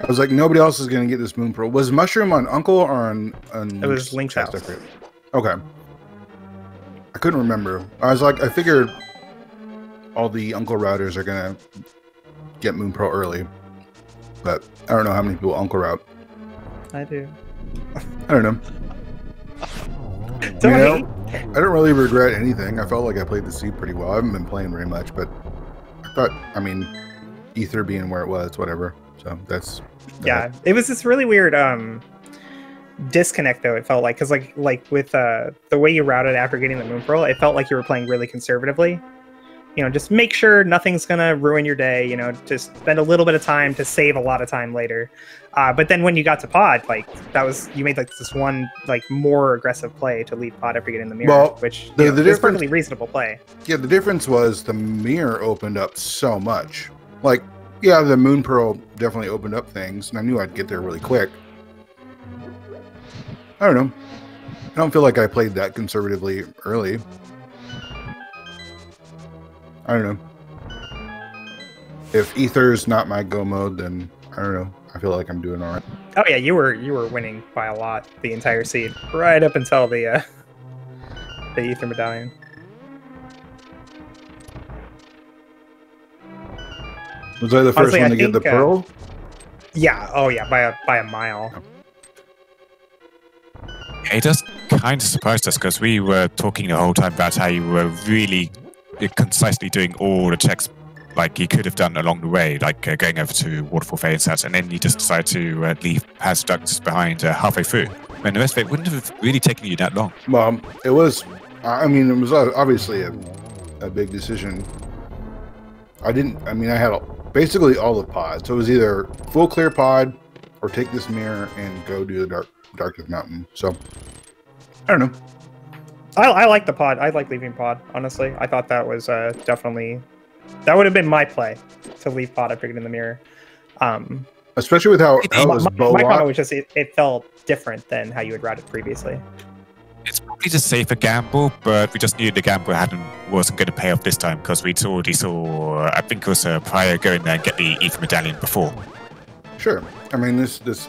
I was like, nobody else is going to get this Moon Pearl. Was Mushroom on Uncle or on it was Link's house. Okay. I couldn't remember. I was like, I figured all the Uncle routers are going to get Moon Pearl early. But I don't know how many people Uncle route. I do. I don't know. I don't really regret anything. I felt like I played the Sea pretty well. I haven't been playing very much, but I thought, I mean, Ether being where it was, whatever. So that's... Yeah, it was this really weird disconnect, though, it felt like. Because, like with the way you routed after getting the Moon Pearl, it felt like you were playing really conservatively. You know, just make sure nothing's gonna ruin your day, you know, just spend a little bit of time to save a lot of time later. But then when you got to pod, like, you made like this one like more aggressive play to leave pod after getting the mirror, which is perfectly reasonable play. Yeah, the difference was the mirror opened up so much. Like, yeah, the Moon Pearl definitely opened up things, and I knew I'd get there really quick. I don't know. I don't feel like I played that conservatively early. I don't know. If Ether's not my go mode, then I don't know. I feel like I'm doing all right. Oh yeah, you were winning by a lot the entire seed, right up until the Ether medallion. Was I the first one to get the pearl? Yeah. Oh yeah, by a mile. It just kind of surprised us because we were talking the whole time about how you were really concisely doing all the checks like you could have done along the way, like going over to Waterfall Phase House, and then you just decide to leave Paz Ducts behind halfway through. When the rest of it wouldn't have really taken you that long. Well, it was, I mean, it was obviously a big decision. I had basically all the pods. So it was either full clear pod or take this mirror and go do the Darkest Mountain. So, I don't know. I like the pod. I like leaving pod, honestly. I thought that was definitely... That would have been my play, to leave pod after getting the mirror. Especially with how it was bow my comment was just, it felt different than how you had routed previously. It's probably the safer gamble, but we just knew the gamble wasn't going to pay off this time because we already saw, I think it was Prior going there and get the Ether Medallion before. Sure. I mean, this is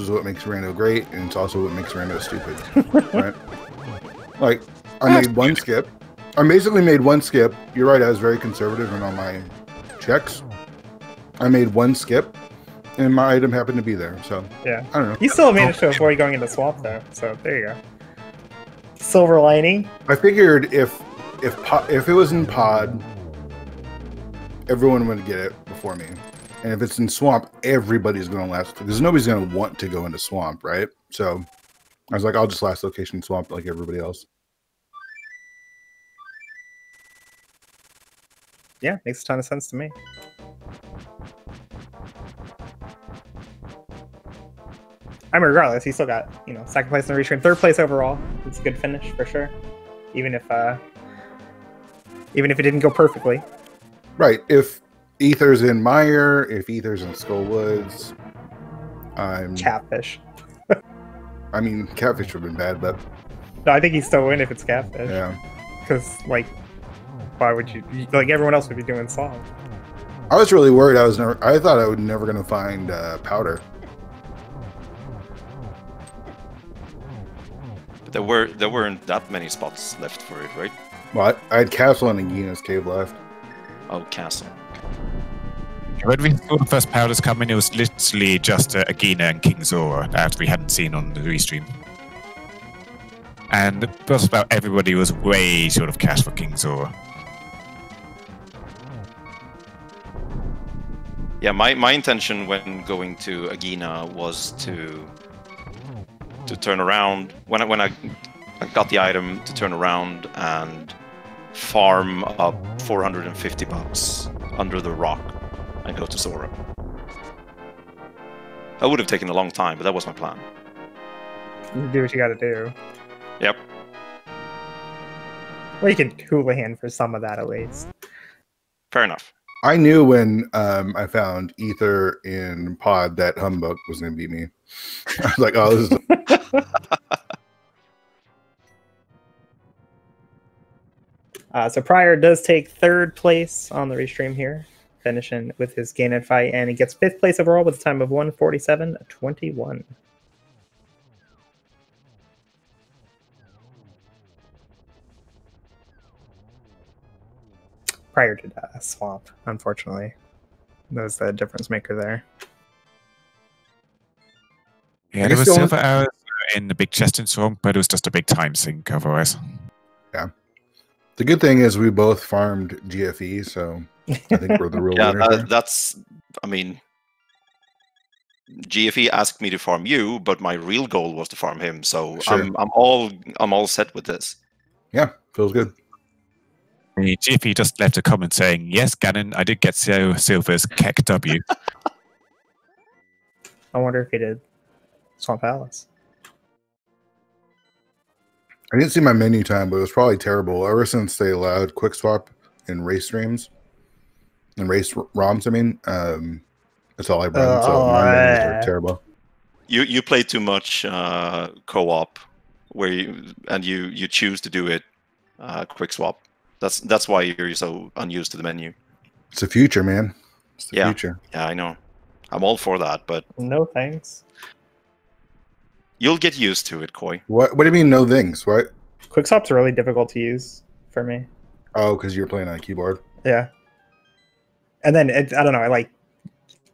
what makes Rando great, and it's also what makes Rando stupid, right? Like, I made one skip. I basically made one skip. You're right, I was very conservative in all my checks. I made one skip, and my item happened to be there, so Yeah. I don't know. You still managed to avoid going into swamp though, so there you go. Silver lining. I figured if it was in pod, everyone would get it before me. And if it's in swamp, everybody's going to last, because nobody's going to want to go into swamp, right? So I was like, I'll just last location swamp like everybody else. Yeah, makes a ton of sense to me. I mean, regardless, he still got, second place in the restream, third place overall. It's a good finish for sure. Even if it didn't go perfectly. Right. If Ether's in Mire, if Ether's in Skullwoods, I'm Catfish. I mean, Catfish would have been bad, but No, I think he'd still win if it's Catfish. yeah. Because, why would you? Everyone else would be doing Song. I was really worried. I thought I was never going to find Powder. There weren't that many spots left for it, right? Well, I had Castle and Agina's Cave left. Oh, Castle. When we saw the first powders come in, it was literally just Agina and King Zora that we hadn't seen on the restream. And just about everybody was way short of cash for King Zora. Yeah, my intention when going to Agina was to turn around when I got the item, to turn around and farm up 450 bucks under the rock and go to Zora. That would have taken a long time, but that was my plan. You do what you gotta do. Yep. Well, you can Houlihan for some of that at least. Fair enough. I knew when I found Ether in Pod that Humbug was going to beat me. I was like, oh, this is... So Prior does take third place on the restream here, finishing with his Ganon fight, and he gets fifth place overall with a time of 1:47.21. Prior to Swamp, unfortunately. That was the difference maker there. Yeah, there was silver arrows in the big chest in Swamp, but it was just a big time sink otherwise. Yeah. The good thing is we both farmed GFE, so I think we're the real winners. That's, I mean, GFE asked me to farm you, but my real goal was to farm him. So sure. I'm all set with this. Yeah, feels good. The GFE just left a comment saying, "Yes, Ganon, I did get Silver's Keck W." I wonder if he did Swamp Palace. I didn't see my menu time, but it was probably terrible. Ever since they allowed quick swap in race streams and race ROMs, I mean, that's all I run. So my menus are terrible. You play too much co-op, where you choose to do it quick swap. That's why you're so unused to the menu. It's the future, man. It's the future. Yeah, I know. I'm all for that, but no thanks. You'll get used to it, Koi. What do you mean, no things? What? Quickswap's really difficult to use for me. Oh, because you're playing on a keyboard. Yeah. And then I don't know.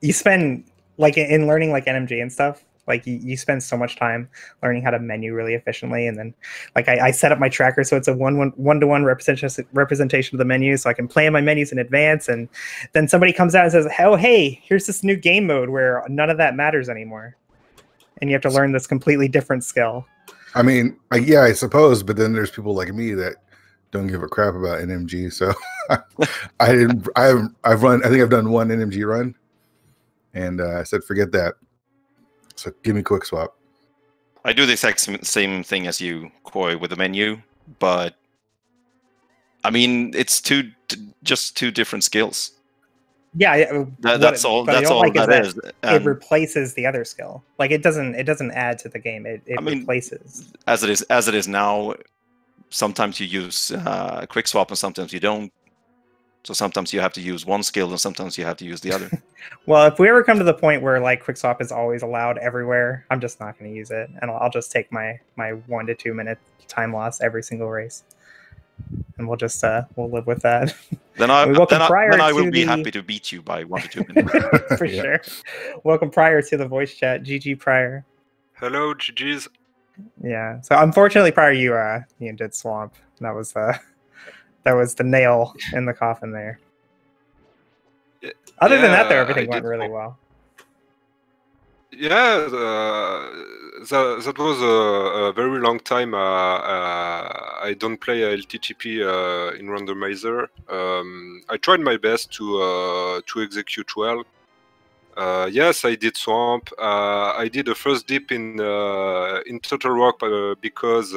You spend in learning NMG and stuff. You spend so much time learning how to menu really efficiently, and then I set up my tracker so it's a one-to-one representation of the menu, so I can plan my menus in advance. And then somebody comes out and says, "Oh, hey, here's this new game mode where none of that matters anymore," and you have to learn this completely different skill. I mean, yeah, I suppose, but then there's people like me that don't give a crap about NMG. So I think I've done one NMG run, and I said, forget that. So give me quick swap. I do the exact same thing as you, Koi, with the menu, but I mean, it's just two different skills. Yeah, That's all. But I That's don't all like that is. it And replaces the other skill. Like it doesn't add to the game. It I mean, replaces. as it is now, sometimes you use quick swap and sometimes you don't. So sometimes you have to use one skill and sometimes you have to use the other. Well, if we ever come to the point where like quick swap is always allowed everywhere, I'm just not going to use it, and I'll just take my 1 to 2 minute time loss every single race, and we'll just we'll live with that. Then I Welcome will be the- happy to beat you by 1 to 2 minutes. For Yeah. sure. Welcome Prior to the voice chat. GG Prior. Hello, GG's. Yeah. So unfortunately, Prior, you did swamp. That was the nail in the coffin there. Other than that, though, Yeah, everything I went did really swamp. well. Yeah, that was a very long time. I don't play LTTP in randomizer. I tried my best to execute well. Yes, I did swamp. I did a first dip in Total Rock because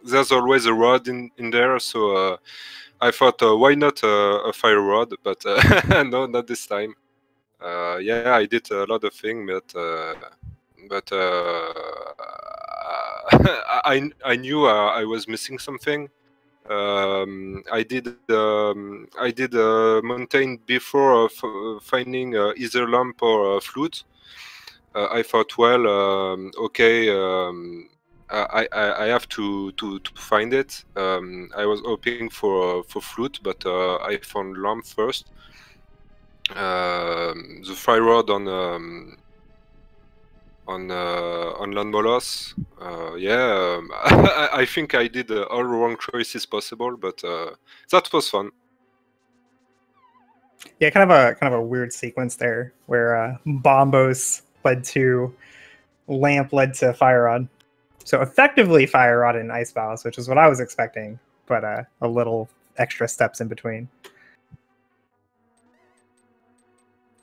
there's always a rod in there. So I thought, why not a fire rod? But no, not this time. Yeah, I did a lot of things, but I knew I was missing something. I did mountain before finding either lamp or flute. I thought, well, okay, I have to find it. I was hoping for flute, but I found lamp first. The fire rod on Land Molos. Yeah, I think I did all wrong choices possible, but that was fun. Yeah, kind of a weird sequence there where Bombos led to Lamp led to Fire Rod. So effectively Fire Rod and Ice Bows, which is what I was expecting, but a little extra steps in between.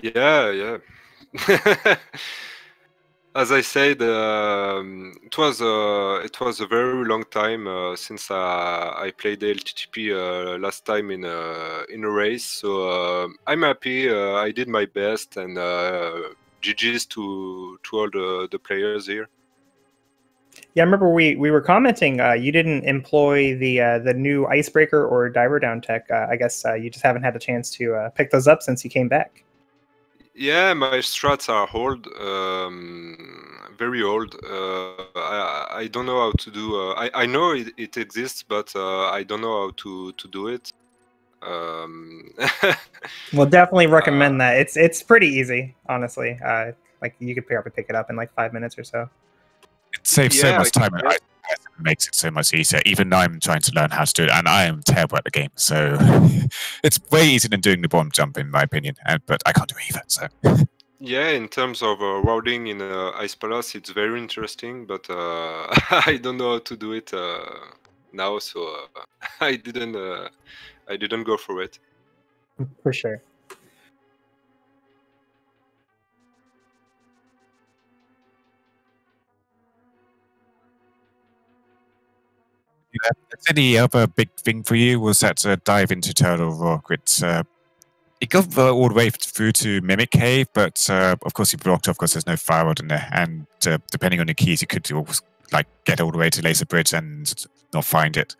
Yeah. As I said, it was a very long time since I played LTTP last time in a race. So I'm happy. I did my best, and GG's to all the players here. Yeah, I remember we were commenting. You didn't employ the new Icebreaker or Diver Down tech. I guess you just haven't had a chance to pick those up since you came back. Yeah, my strats are old, very old. I don't know how to do. I know it exists, but I don't know how to do it. We'll definitely recommend that. It's pretty easy, honestly. Like you could probably pick it up in like 5 minutes or so. It saves so Yeah, much time, and yeah. it makes it so much easier. Even I'm trying to learn how to do it, and I am terrible at the game. So it's way easier than doing the bomb jump, in my opinion. But I can't do either. So Yeah, in terms of routing in Ice Palace, it's very interesting, but I don't know how to do it now, so I didn't go for it. For sure. any other big thing for you was that dive into Turtle Rock. It got all the way through to Mimic Cave, but of course you blocked off because there's no fire rod in there. And depending on the keys, you could like get all the way to Laser Bridge and not find it.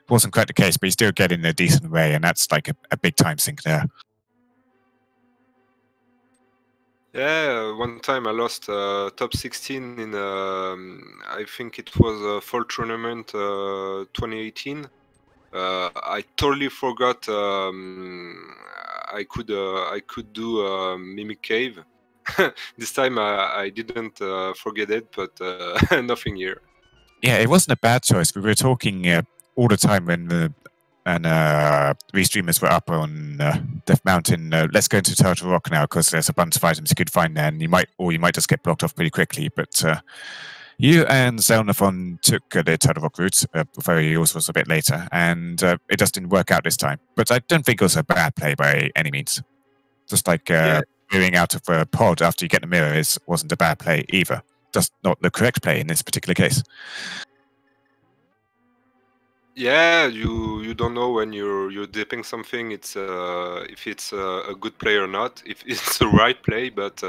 It wasn't quite the case, but you still get in a decent way, and that's like a big time sink there. Yeah, one time I lost top 16 in I think it was a fall tournament 2018. I totally forgot I could do Mimic Cave. This time I didn't forget it, but nothing here. Yeah, it wasn't a bad choice. We were talking all the time when restreamers were up on Death Mountain. Let's go into Turtle Rock now because there's a bunch of items you could find there, and you might just get blocked off pretty quickly. But you and Zelnathon took the Turtle Rock route, although yours was a bit later, and it just didn't work out this time. But I don't think it was a bad play by any means. Just like moving out of a pod after you get the mirror wasn't a bad play either. Just not the correct play in this particular case. Yeah, you don't know when you're dipping something. It's if it's a good play or not. If it's the right play, but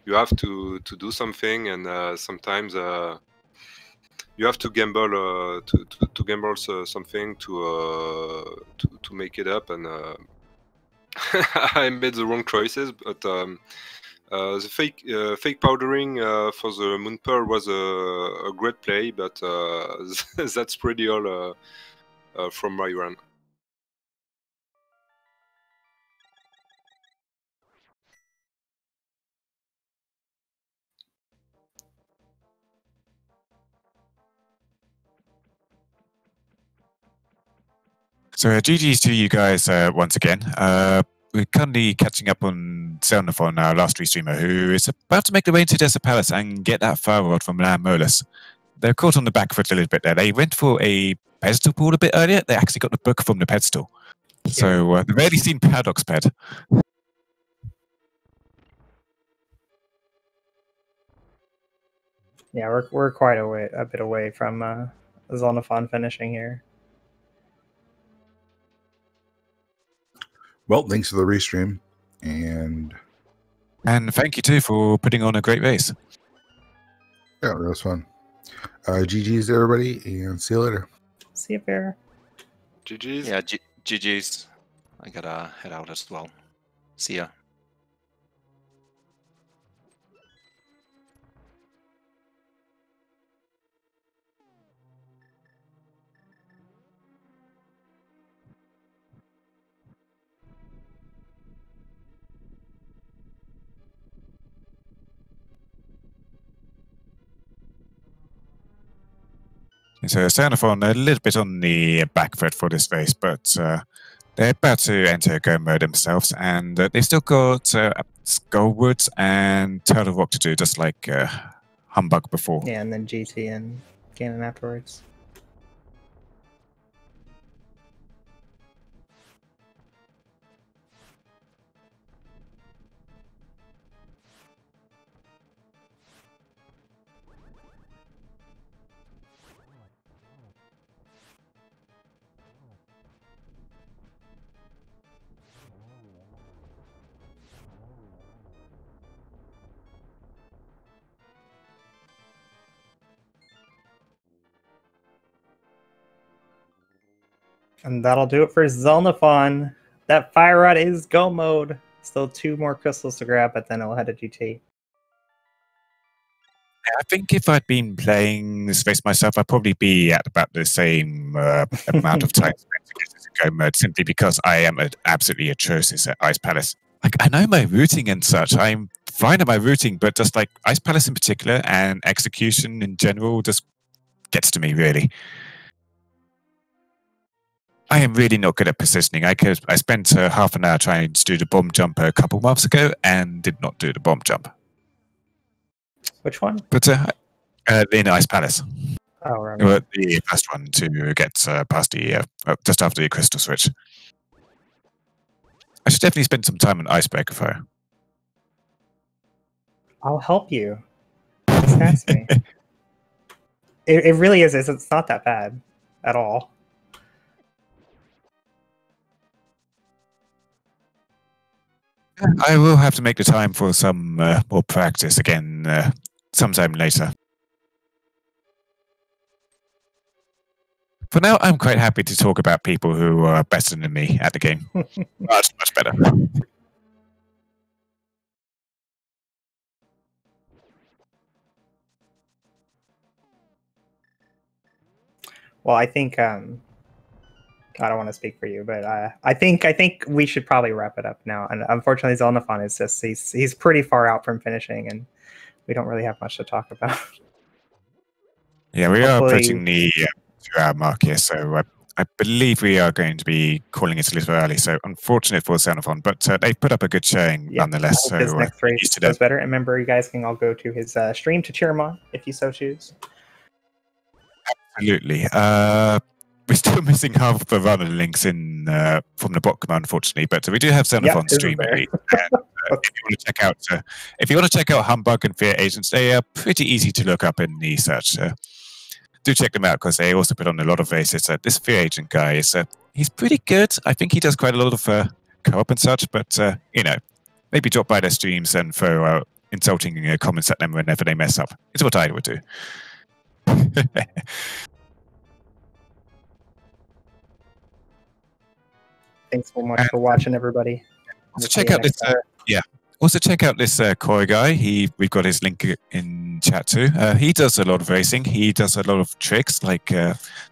you have to do something, and sometimes you have to gamble to gamble something to make it up. And I made the wrong choices, but the fake powdering for the Moon Pearl was a great play, but that's pretty all from my run. So GG's to you guys once again. We're currently catching up on Xenophon, our last restreamer, who is about to make their way into Desert Palace and get that fire rod from Lam Molus. They're caught on the back foot a little bit there. They went for a pedestal pool a bit earlier. They actually got the book from the pedestal. So they've already seen Paradox Ped. Yeah, we're quite a bit away from Xenophon finishing here. Well, thanks for the restream, and thank you too for putting on a great race. Yeah, that was fun. GG's to everybody, and see you later. See you, Bear. GG's. Yeah, GG's. I gotta head out as well. See ya. So Xenophon a little bit on the back foot for this race, but they're about to enter go mode themselves, and they've still got Skullwoods and Turtle Rock to do, just like Humbug before. Yeah, and then GT and Ganon afterwards. And that'll do it for Xenophon. That fire rod is go mode. Still 2 more crystals to grab, but then it'll head to GT. I think if I'd been playing this race myself, I'd probably be at about the same amount of time spent to get into go mode, simply because I am absolutely atrocious at Ice Palace. Like, I know my routing and such. I'm fine at my routing, but just like Ice Palace in particular and execution in general just gets to me, really. I am really not good at positioning. I spent half an hour trying to do the bomb jump a couple months ago and did not do the bomb jump. Which one? But in Ice Palace. Oh, right. The first one to get past the just after the crystal switch. I should definitely spend some time on Icebreaker Fire. I'll help you. Just ask me. It really is. It's not that bad at all. I will have to make the time for some more practice again sometime later. For now, I'm quite happy to talk about people who are better than me at the game. Much better. Well, I think I don't want to speak for you, but I think we should probably wrap it up now. And unfortunately, Xenophon is just he's pretty far out from finishing, and we don't really have much to talk about. Yeah, we are approaching the 2-hour mark here, so I believe we are going to be calling it a little early. So unfortunate for Xenophon, but they put up a good showing nonetheless. So his next race goes better. And remember, you guys can all go to his stream to cheer him on if you so choose. Absolutely. We're still missing half of the runner links in from the bot command, unfortunately, but we do have Xenophon streaming. And, if you want to check out Humbug and Fear Agents, they are pretty easy to look up in the search. do check them out because they also put on a lot of races. This Fear Agent guy he's pretty good. I think he does quite a lot of co-op and such, but maybe drop by their streams and throw out insulting comments at them whenever they mess up. It's what I would do. Thanks so much for watching, everybody. So check out this. Also check out this Koi guy. We've got his link in chat too. He does a lot of racing. He does a lot of tricks like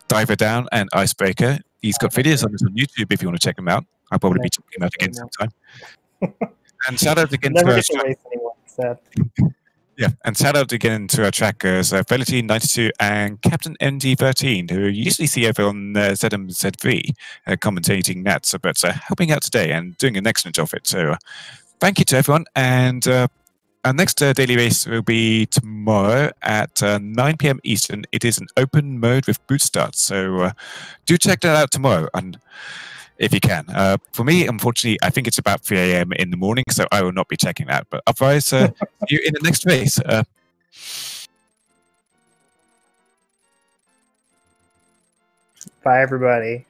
Diver Down and Icebreaker. He's got videos on YouTube if you want to check him out. I'll probably be checking him out again sometime. And shout out again to race anyone, so. Yeah, and shout out again to our trackers, Velity92 and Captain MD13, who you usually see over on ZMZ3 commentating that, but helping out today and doing an excellent job of it. So thank you to everyone, and our next daily race will be tomorrow at 9 p.m. Eastern. It is an open mode with boot start, so do check that out tomorrow, and if you can. For me, unfortunately, I think it's about 3 a.m. in the morning, so I will not be checking that. But otherwise, see you in the next race. Bye, everybody.